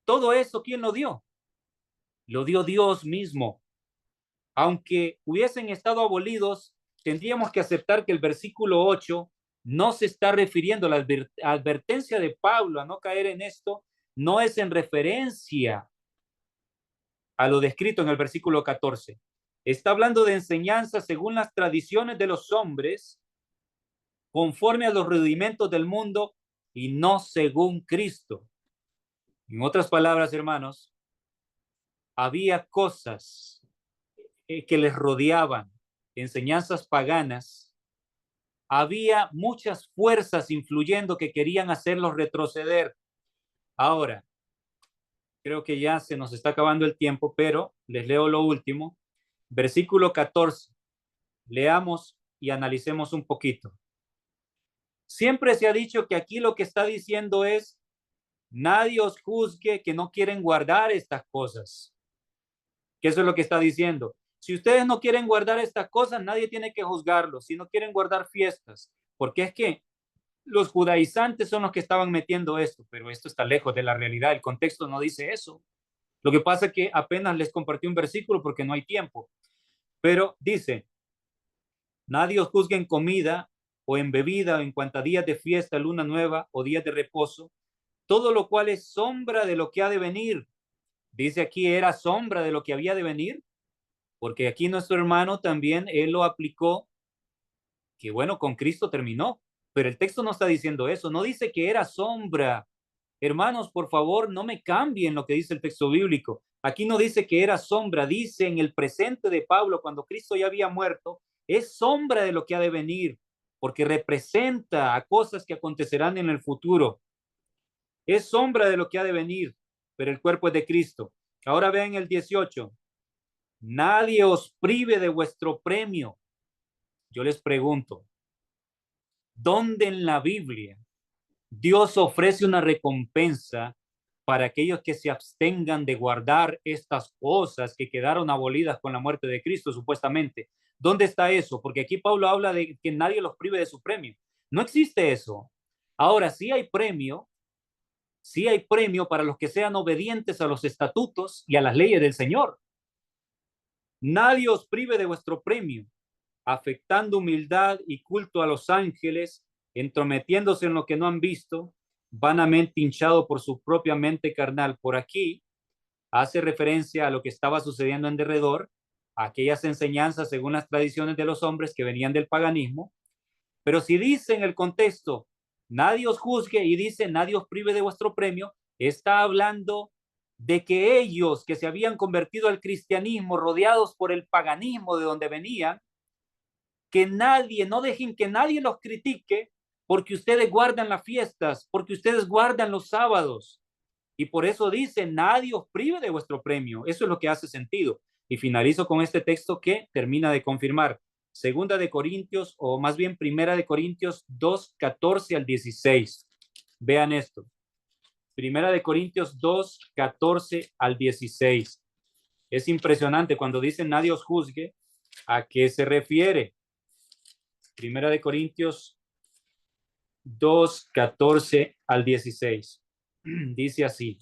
Todo eso, ¿quién lo dio? Lo dio Dios mismo. Aunque hubiesen estado abolidos, tendríamos que aceptar que el versículo 8 no se está refiriendo a la advertencia de Pablo a no caer en esto, no es en referencia a lo descrito en el versículo 14. Está hablando de enseñanza según las tradiciones de los hombres, conforme a los rudimentos del mundo y no según Cristo. En otras palabras, hermanos, había cosas que les rodeaban, enseñanzas paganas. Había muchas fuerzas influyendo que querían hacerlos retroceder. Ahora, creo que ya se nos está acabando el tiempo, pero les leo lo último. Versículo 14. Leamos y analicemos un poquito. Siempre se ha dicho que aquí lo que está diciendo es, nadie os juzgue que no quieren guardar estas cosas. Que eso es lo que está diciendo. Si ustedes no quieren guardar estas cosas, nadie tiene que juzgarlos. Si no quieren guardar fiestas, porque es que los judaizantes son los que estaban metiendo esto, pero esto está lejos de la realidad. El contexto no dice eso. Lo que pasa es que apenas les compartí un versículo porque no hay tiempo. Pero dice, nadie os juzgue en comida o en bebida o en cuanto a días de fiesta, luna nueva o días de reposo, todo lo cual es sombra de lo que ha de venir. Dice aquí, era sombra de lo que había de venir, porque aquí nuestro hermano también, él lo aplicó, que bueno, con Cristo terminó, pero el texto no está diciendo eso, no dice que era sombra. Hermanos, por favor, no me cambien lo que dice el texto bíblico. Aquí no dice que era sombra, dice en el presente de Pablo, cuando Cristo ya había muerto, es sombra de lo que ha de venir, porque representa a cosas que acontecerán en el futuro. Es sombra de lo que ha de venir, pero el cuerpo es de Cristo. Ahora vean el 18. Nadie os prive de vuestro premio. Yo les pregunto, ¿dónde en la Biblia Dios ofrece una recompensa para aquellos que se abstengan de guardar estas cosas que quedaron abolidas con la muerte de Cristo, supuestamente? ¿Dónde está eso? Porque aquí Pablo habla de que nadie los prive de su premio. No existe eso. Ahora, sí hay premio para los que sean obedientes a los estatutos y a las leyes del Señor. Nadie os prive de vuestro premio, afectando humildad y culto a los ángeles, entrometiéndose en lo que no han visto, vanamente hinchado por su propia mente carnal. Por aquí hace referencia a lo que estaba sucediendo en derredor, a aquellas enseñanzas según las tradiciones de los hombres que venían del paganismo. Pero si dice en el contexto, nadie os juzgue, y dice, nadie os prive de vuestro premio, está hablando de que ellos que se habían convertido al cristianismo, rodeados por el paganismo de donde venían, que nadie, no dejen que nadie los critique porque ustedes guardan las fiestas, porque ustedes guardan los sábados. Y por eso dice, nadie os prive de vuestro premio. Eso es lo que hace sentido. Y finalizo con este texto que termina de confirmar. Segunda de Corintios, o más bien Primera de Corintios 2, 14 al 16. Vean esto. Primera de Corintios 2, 14 al 16. Es impresionante cuando dice nadie os juzgue, ¿a qué se refiere? Primera de Corintios 2, 14 al 16. Dice así.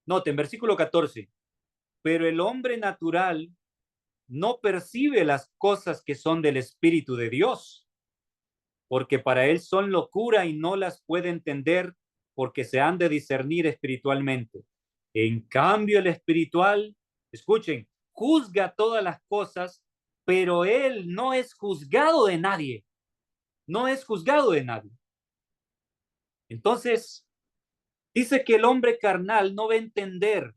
Noten, versículo 14. Pero el hombre natural no percibe las cosas que son del Espíritu de Dios, porque para él son locura y no las puede entender porque se han de discernir espiritualmente. En cambio, el espiritual, escuchen, juzga todas las cosas, pero él no es juzgado de nadie. No es juzgado de nadie. Entonces, dice que el hombre carnal no va a entender.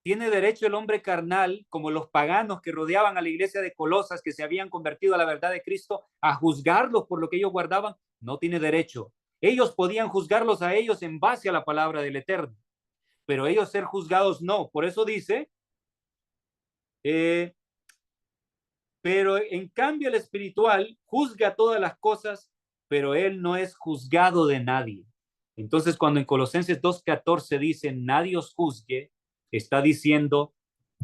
Tiene derecho el hombre carnal, como los paganos que rodeaban a la iglesia de Colosas, que se habían convertido a la verdad de Cristo, a juzgarlos por lo que ellos guardaban. No tiene derecho. Ellos podían juzgarlos a ellos en base a la palabra del Eterno, pero ellos ser juzgados no. Por eso dice, pero en cambio el espiritual juzga todas las cosas, pero él no es juzgado de nadie. Entonces, cuando en Colosenses 2:14 dice, nadie os juzgue, está diciendo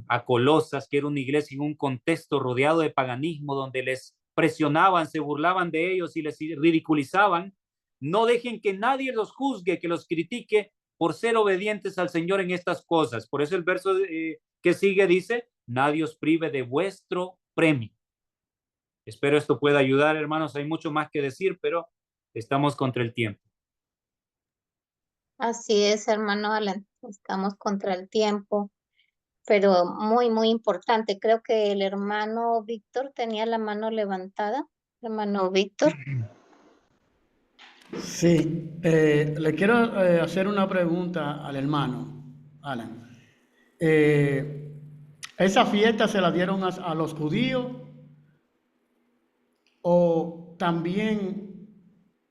a Colosas, que era una iglesia en un contexto rodeado de paganismo, donde les presionaban, se burlaban de ellos y les ridiculizaban, No dejen que nadie los juzgue, que los critique por ser obedientes al Señor en estas cosas. Por eso el verso que sigue dice, nadie os prive de vuestro premio. Espero esto pueda ayudar, hermanos. Hay mucho más que decir, pero estamos contra el tiempo. Así es, hermano Alan. Estamos contra el tiempo, pero muy, muy importante. Creo que el hermano Víctor tenía la mano levantada. Hermano Víctor. Sí, le quiero hacer una pregunta al hermano, Alan. ¿Esa fiesta se la dieron a los judíos o también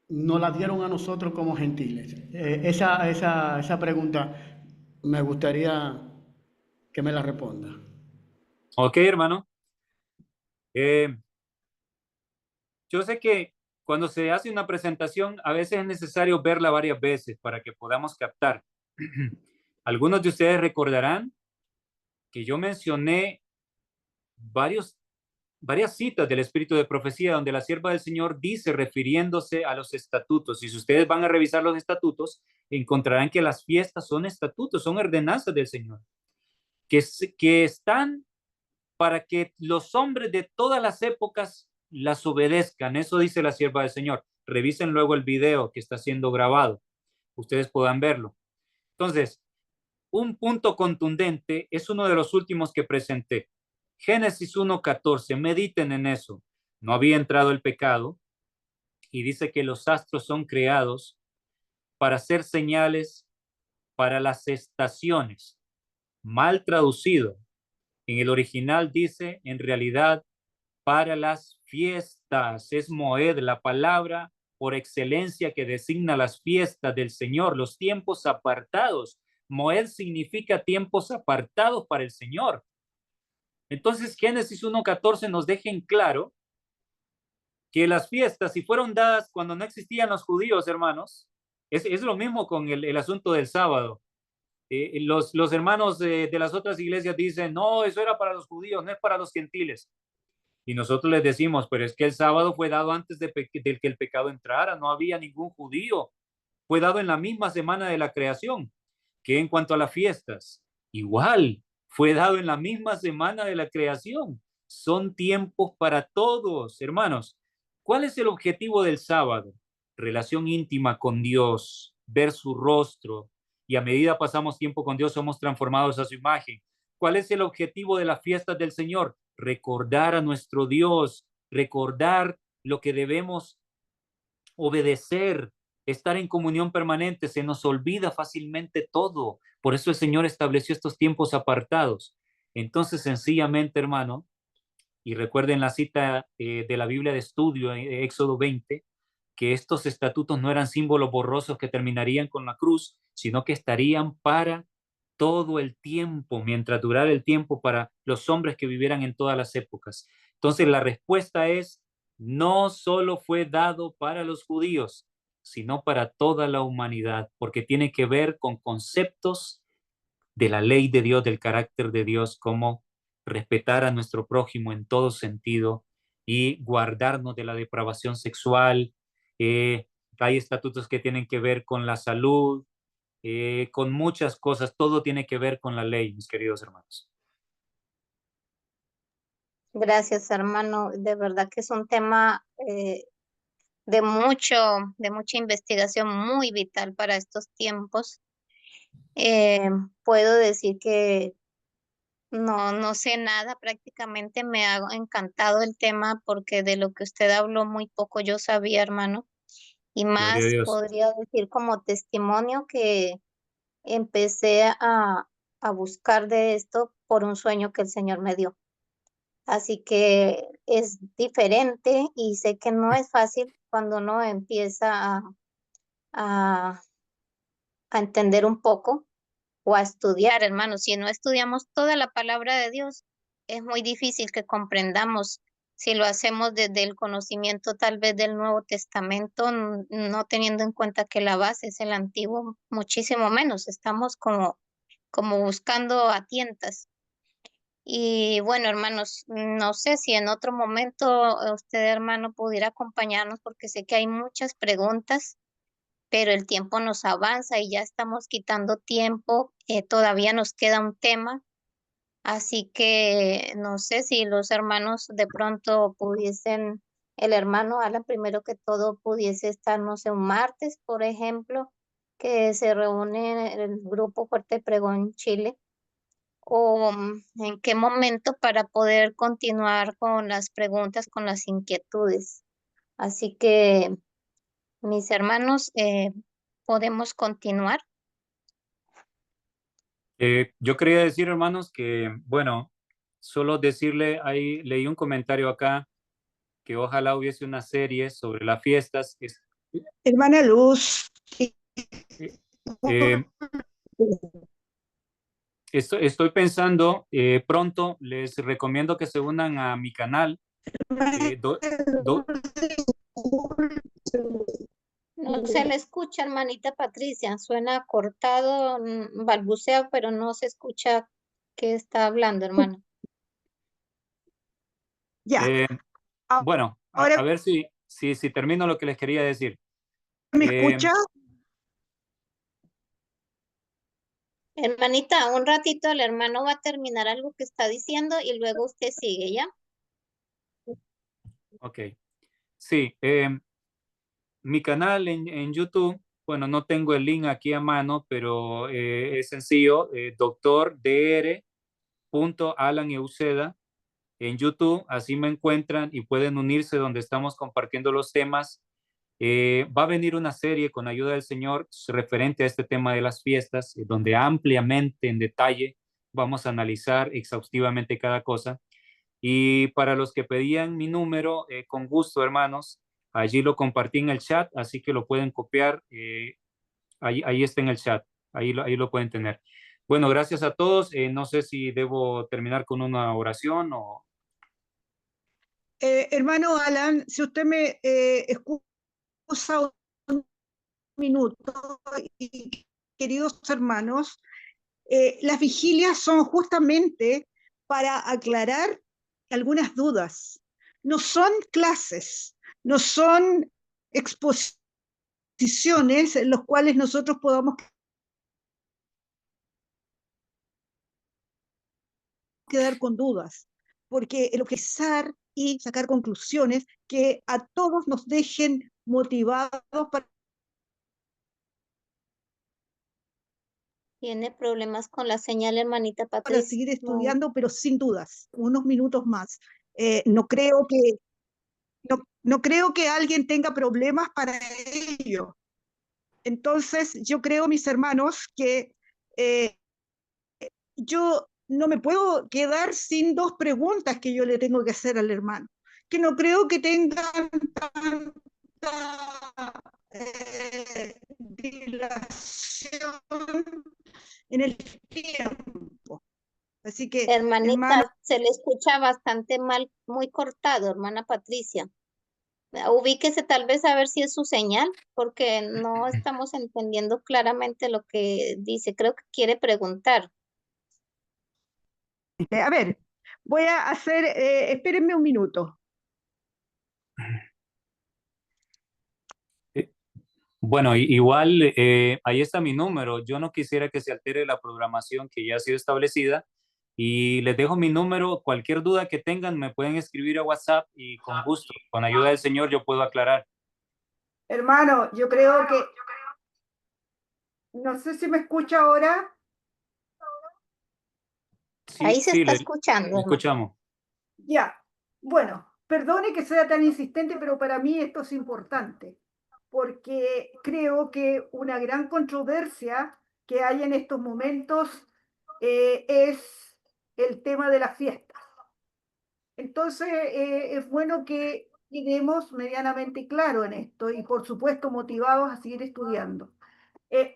nos la dieron a nosotros como gentiles? Esa pregunta me gustaría que me la responda. Ok, hermano. Yo sé que cuando se hace una presentación, a veces es necesario verla varias veces para que podamos captar. Algunos de ustedes recordarán que yo mencioné varias citas del Espíritu de Profecía donde la sierva del Señor dice refiriéndose a los estatutos. Y si ustedes van a revisar los estatutos, encontrarán que las fiestas son estatutos, son ordenanzas del Señor, que están para que los hombres de todas las épocas las obedezcan. Eso dice la sierva del Señor. Revisen luego el video que está siendo grabado. Ustedes puedan verlo. Entonces, un punto contundente es uno de los últimos que presenté. Génesis 1:14, mediten en eso. No había entrado el pecado y dice que los astros son creados para ser señales para las estaciones. Mal traducido. En el original dice, en realidad, para las fiestas. Es Moed, la palabra por excelencia que designa las fiestas del Señor, los tiempos apartados. Moed significa tiempos apartados para el Señor. Entonces, Génesis 1:14 nos deja en claro que las fiestas, si fueron dadas cuando no existían los judíos, hermanos, es lo mismo con el asunto del sábado. Los hermanos de las otras iglesias dicen, no, eso era para los judíos, no es para los gentiles. Y nosotros les decimos, pero es que el sábado fue dado antes de que el pecado entrara, no había ningún judío. Fue dado en la misma semana de la creación, que en cuanto a las fiestas, igual, fue dado en la misma semana de la creación. Son tiempos para todos, hermanos. ¿Cuál es el objetivo del sábado? Relación íntima con Dios, ver su rostro, y a medida pasamos tiempo con Dios, somos transformados a su imagen. ¿Cuál es el objetivo de las fiestas del Señor? Recordar a nuestro Dios, recordar lo que debemos obedecer, estar en comunión permanente. Se nos olvida fácilmente todo. Por eso el Señor estableció estos tiempos apartados. Entonces, sencillamente, hermano, y recuerden la cita de la Biblia de estudio, Éxodo 20, que estos estatutos no eran símbolos borrosos que terminarían con la cruz, sino que estarían para todo el tiempo, mientras durara el tiempo, para los hombres que vivieran en todas las épocas. Entonces la respuesta es, no solo fue dado para los judíos, sino para toda la humanidad, porque tiene que ver con conceptos de la ley de Dios, del carácter de Dios, como respetar a nuestro prójimo en todo sentido y guardarnos de la depravación sexual. Hay estatutos que tienen que ver con la salud, con muchas cosas. Todo tiene que ver con la ley, mis queridos hermanos. Gracias, hermano. De verdad que es un tema de mucha investigación muy vital para estos tiempos. Puedo decir que no sé nada, prácticamente me ha encantado el tema porque de lo que usted habló muy poco yo sabía, hermano. Y Gloria a más Dios. podría decir como testimonio que empecé a buscar de esto por un sueño que el Señor me dio. Así que es diferente y sé que no es fácil cuando uno empieza a, a entender un poco o a estudiar, hermano. Si no estudiamos toda la palabra de Dios, es muy difícil que comprendamos. Si lo hacemos desde el conocimiento tal vez del Nuevo Testamento, no teniendo en cuenta que la base es el Antiguo, muchísimo menos. Estamos como buscando a tientas. Y bueno, hermanos, no sé si en otro momento usted, hermano, pudiera acompañarnos porque sé que hay muchas preguntas pero el tiempo nos avanza y ya estamos quitando tiempo. Todavía nos queda un tema, así que no sé si los hermanos de pronto pudiesen, el hermano Alan primero que todo pudiese estar, no sé, un martes, por ejemplo, que se reúne el grupo Fuerte Pregón Chile, o en qué momento para poder continuar con las preguntas, con las inquietudes. Así que, mis hermanos, podemos continuar. Yo quería decir, hermanos, que, bueno, solo decirle, ahí leí un comentario acá, que ojalá hubiese una serie sobre las fiestas. Hermana Luz, Eh, estoy pensando, pronto les recomiendo que se unan a mi canal. No se le escucha, hermanita Patricia. Suena cortado, balbucea, pero no se escucha qué está hablando, hermano. ya. Bueno, Ahora a ver si termino lo que les quería decir. me Eh, escucha. Hermanita, un ratito el hermano va a terminar algo que está diciendo y luego usted sigue, ¿ya? ok. Sí, mi canal en YouTube, bueno, no tengo el link aquí a mano, pero es sencillo, Dr. Dr. Alan Euseda en YouTube, así me encuentran y pueden unirse donde estamos compartiendo los temas. Va a venir una serie con ayuda del Señor referente a este tema de las fiestas, donde ampliamente, en detalle, vamos a analizar exhaustivamente cada cosa. Y para los que pedían mi número, con gusto, hermanos, allí lo compartí en el chat, así que lo pueden copiar. Ahí está en el chat, ahí lo pueden tener. Bueno, gracias a todos. No sé si debo terminar con una oración o... Hermano Alan, si usted me excusa un minuto, y queridos hermanos, las vigilias son justamente para aclarar algunas dudas. No son clases, no son exposiciones en las cuales nosotros podamos quedar con dudas, porque el objetivo y sacar conclusiones que a todos nos dejen motivados para Tiene problemas con la señal, hermanita Patricia. seguir No. estudiando, pero sin dudas, unos minutos más. No creo que no creo que alguien tenga problemas para ello. Entonces, yo creo, mis hermanos, que yo no me puedo quedar sin dos preguntas que yo le tengo que hacer al hermano, que no creo que tengan tanta dilación en el tiempo. Así que, Hermanita, hermano, se le escucha bastante mal, muy cortado, hermana Patricia. Ubíquese tal vez a ver si es su señal, porque no estamos entendiendo claramente lo que dice. Creo que quiere preguntar. a ver, voy a hacer, espérenme un minuto. Bueno, igual ahí está mi número. Yo no quisiera que se altere la programación que ya ha sido establecida y les dejo mi número. Cualquier duda que tengan me pueden escribir a WhatsApp y con gusto, con ayuda del Señor, yo puedo aclarar. Hermano, yo creo que, no sé si me escucha ahora. Ahí se Sí, está escuchando, le hermano. escuchamos. Ya, bueno, perdone que sea tan insistente, pero para mí esto es importante, porque creo que una gran controversia que hay en estos momentos es el tema de las fiestas. Entonces, es bueno que quedemos medianamente claro en esto y, por supuesto, motivados a seguir estudiando.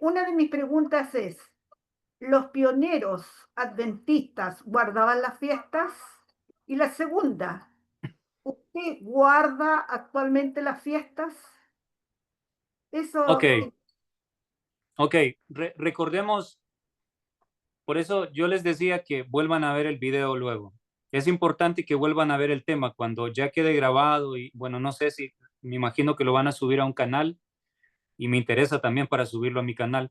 Una de mis preguntas es, ¿los pioneros adventistas guardaban las fiestas? Y la segunda, ¿usted guarda actualmente las fiestas? Eso. Ok, ok. Recordemos, por eso yo les decía que vuelvan a ver el video luego. Es importante que vuelvan a ver el tema cuando ya quede grabado y bueno, no sé si, me imagino que lo van a subir a un canal. y me interesa también para subirlo a mi canal.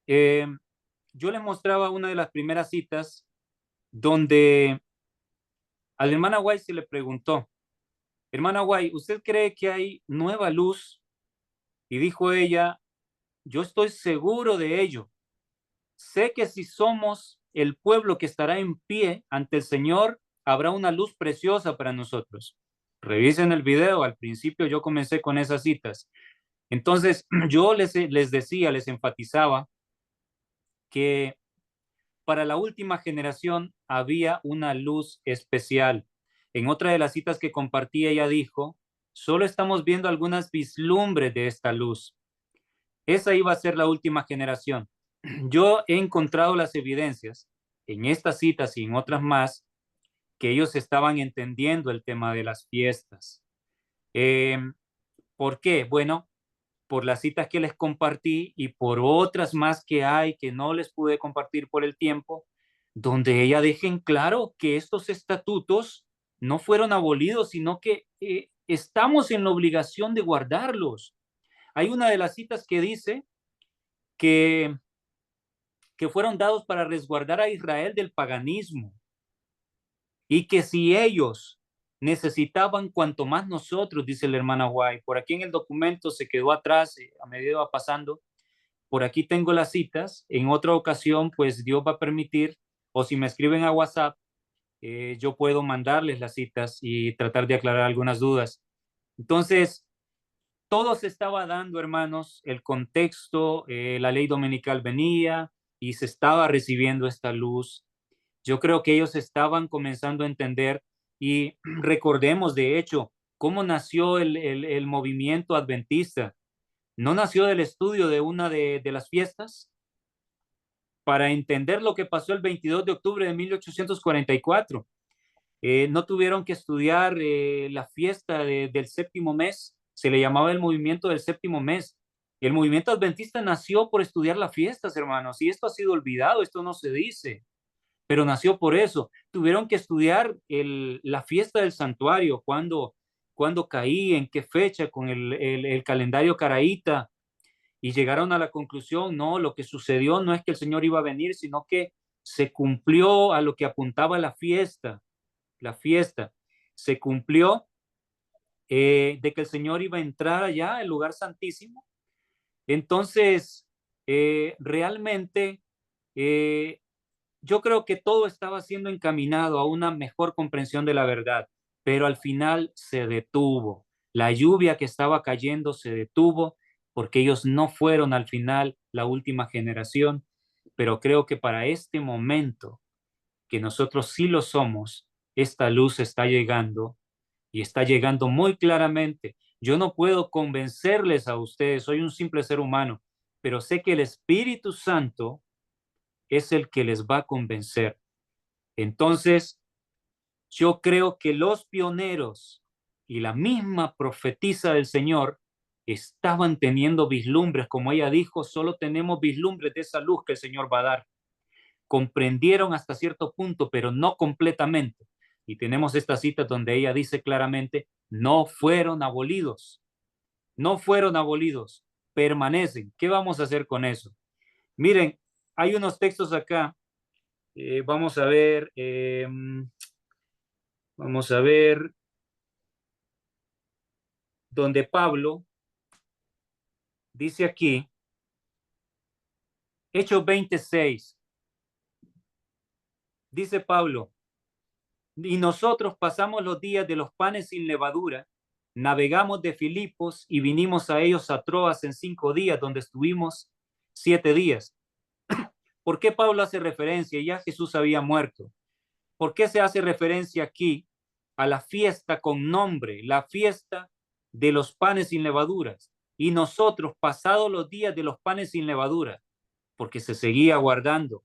Yo les mostraba una de las primeras citas donde a la hermana White se le preguntó, hermana White, ¿usted cree que hay nueva luz? Y dijo ella, yo estoy seguro de ello. Sé que si somos el pueblo que estará en pie ante el Señor, habrá una luz preciosa para nosotros. Revisen el video, al principio yo comencé con esas citas. Entonces yo les decía, les enfatizaba que para la última generación había una luz especial. En otra de las citas que compartí, ella dijo, solo estamos viendo algunas vislumbres de esta luz. Esa iba a ser la última generación. Yo he encontrado las evidencias en estas citas y en otras más que ellos estaban entendiendo el tema de las fiestas. ¿Por qué? Bueno, por las citas que les compartí y por otras más que hay que no les pude compartir por el tiempo, donde ella deja en claro que estos estatutos no fueron abolidos, sino que estamos en la obligación de guardarlos. Hay una de las citas que dice que fueron dados para resguardar a Israel del paganismo y que si ellos necesitaban cuanto más nosotros, dice la hermana White, por aquí en el documento se quedó atrás a medida va pasando, por aquí tengo las citas, en otra ocasión pues Dios va a permitir, o si me escriben a WhatsApp, yo puedo mandarles las citas y tratar de aclarar algunas dudas. Entonces, todo se estaba dando, hermanos, el contexto, la ley dominical venía y se estaba recibiendo esta luz. Yo creo que ellos estaban comenzando a entender y recordemos, de hecho, cómo nació el movimiento adventista. No nació del estudio de una de las fiestas. Para entender lo que pasó el 22 de octubre de 1844, no tuvieron que estudiar la fiesta del séptimo mes, se le llamaba el movimiento del séptimo mes. El movimiento adventista nació por estudiar las fiestas, hermanos, y esto ha sido olvidado, esto no se dice, pero nació por eso. Tuvieron que estudiar la fiesta del santuario, cuándo caía, en qué fecha, con el calendario caraíta, y llegaron a la conclusión, no, lo que sucedió no es que el Señor iba a venir, sino que se cumplió a lo que apuntaba la fiesta se cumplió de que el Señor iba a entrar allá al lugar santísimo. Entonces, realmente, yo creo que todo estaba siendo encaminado a una mejor comprensión de la verdad, pero al final se detuvo. La lluvia que estaba cayendo se detuvo porque ellos no fueron al final la última generación, pero creo que para este momento, que nosotros sí lo somos, esta luz está llegando y está llegando muy claramente. Yo no puedo convencerles a ustedes, soy un simple ser humano, pero sé que el Espíritu Santo es el que les va a convencer. Entonces, yo creo que los pioneros y la misma profetisa del Señor estaban teniendo vislumbres, como ella dijo, solo tenemos vislumbres de esa luz que el Señor va a dar. Comprendieron hasta cierto punto, pero no completamente. Y tenemos esta cita donde ella dice claramente, no fueron abolidos, permanecen. ¿Qué vamos a hacer con eso? Miren, hay unos textos acá, vamos a ver, donde Pablo dice aquí, Hechos 26, dice Pablo, y nosotros pasamos los días de los panes sin levadura, navegamos de Filipos y vinimos a ellos a Troas en 5 días, donde estuvimos 7 días. ¿Por qué Pablo hace referencia? Ya Jesús había muerto. ¿Por qué se hace referencia aquí a la fiesta con nombre, la fiesta de los panes sin levaduras? Y nosotros, pasados los días de los panes sin levadura, porque se seguía guardando.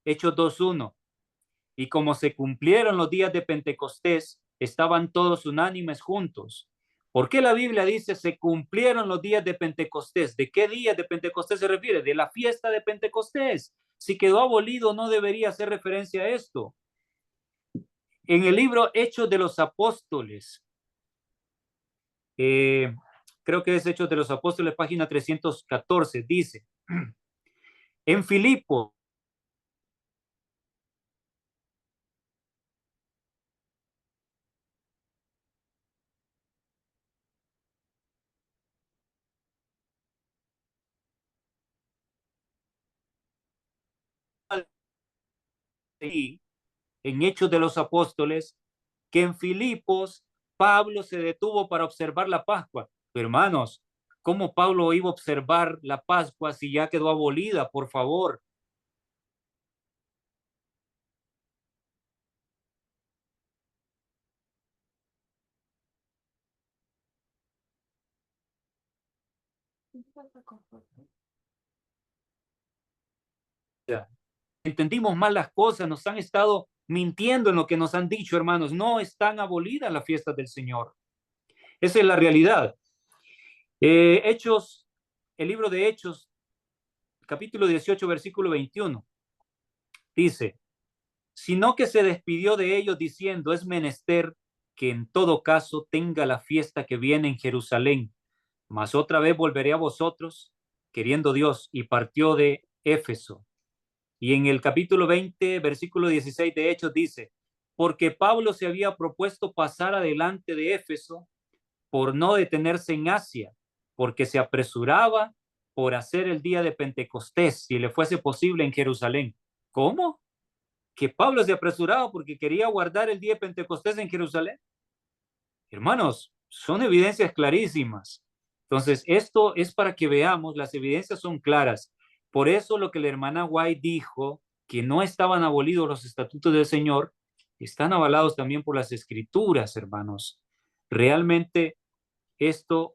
Hechos 2:1. Y como se cumplieron los días de Pentecostés, estaban todos unánimes juntos. ¿Por qué la Biblia dice se cumplieron los días de Pentecostés? ¿De qué días de Pentecostés se refiere? De la fiesta de Pentecostés. Si quedó abolido, no debería hacer referencia a esto. En el libro Hechos de los Apóstoles, creo que es Hechos de los Apóstoles, página 314, dice, en Filipos, en Hechos de los Apóstoles, que en Filipos Pablo se detuvo para observar la Pascua. Pero hermanos, ¿cómo Pablo iba a observar la Pascua si ya quedó abolida? Por favor. Entendimos mal las cosas, nos han estado mintiendo en lo que nos han dicho, hermanos. No están abolidas las fiestas del Señor. Esa es la realidad. Hechos, el libro de Hechos, capítulo 18, versículo 21, dice, sino que se despidió de ellos diciendo, es menester que en todo caso tenga la fiesta que viene en Jerusalén, mas otra vez volveré a vosotros, queriendo Dios, y partió de Éfeso. Y en el capítulo 20, versículo 16 de Hechos dice, porque Pablo se había propuesto pasar adelante de Éfeso por no detenerse en Asia, porque se apresuraba por hacer el día de Pentecostés, si le fuese posible en Jerusalén. ¿Cómo? ¿Que Pablo se apresuraba porque quería guardar el día de Pentecostés en Jerusalén? Hermanos, son evidencias clarísimas. Entonces, esto es para que veamos, las evidencias son claras. Por eso lo que la hermana White dijo, que no estaban abolidos los estatutos del Señor, están avalados también por las escrituras, hermanos. Realmente esto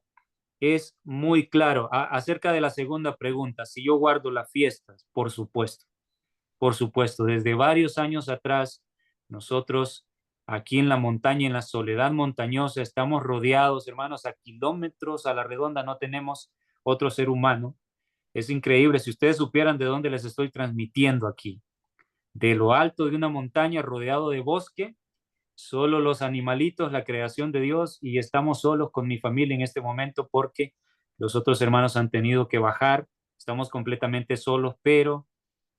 es muy claro. Acerca de la segunda pregunta, si yo guardo las fiestas, por supuesto. Por supuesto, desde varios años atrás, nosotros aquí en la montaña, en la soledad montañosa, estamos rodeados, hermanos, a kilómetros a la redonda, no tenemos otro ser humano. Es increíble, si ustedes supieran de dónde les estoy transmitiendo aquí, de lo alto de una montaña rodeado de bosque, solo los animalitos, la creación de Dios, y estamos solos con mi familia en este momento porque los otros hermanos han tenido que bajar, estamos completamente solos, pero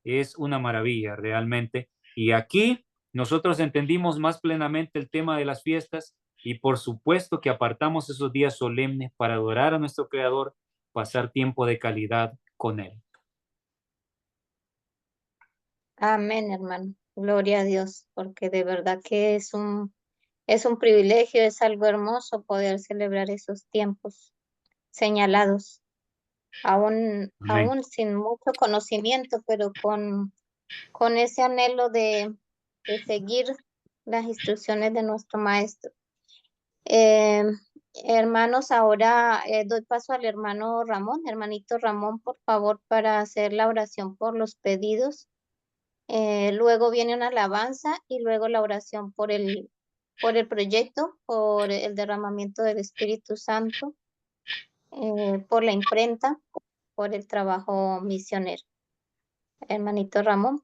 es una maravilla realmente. Y aquí nosotros entendimos más plenamente el tema de las fiestas y por supuesto que apartamos esos días solemnes para adorar a nuestro Creador, pasar tiempo de calidad con Él. Amén, hermano. Gloria a Dios, porque de verdad que es un privilegio, es algo hermoso poder celebrar esos tiempos señalados, Amén. aún sin mucho conocimiento, pero con ese anhelo de seguir las instrucciones de nuestro maestro. Eh, Hermanos, ahora doy paso al hermano Ramón. Hermanito Ramón, por favor, para hacer la oración por los pedidos. Luego viene una alabanza y luego la oración por el proyecto, por el derramamiento del Espíritu Santo, por la imprenta, por el trabajo misionero. Hermanito Ramón.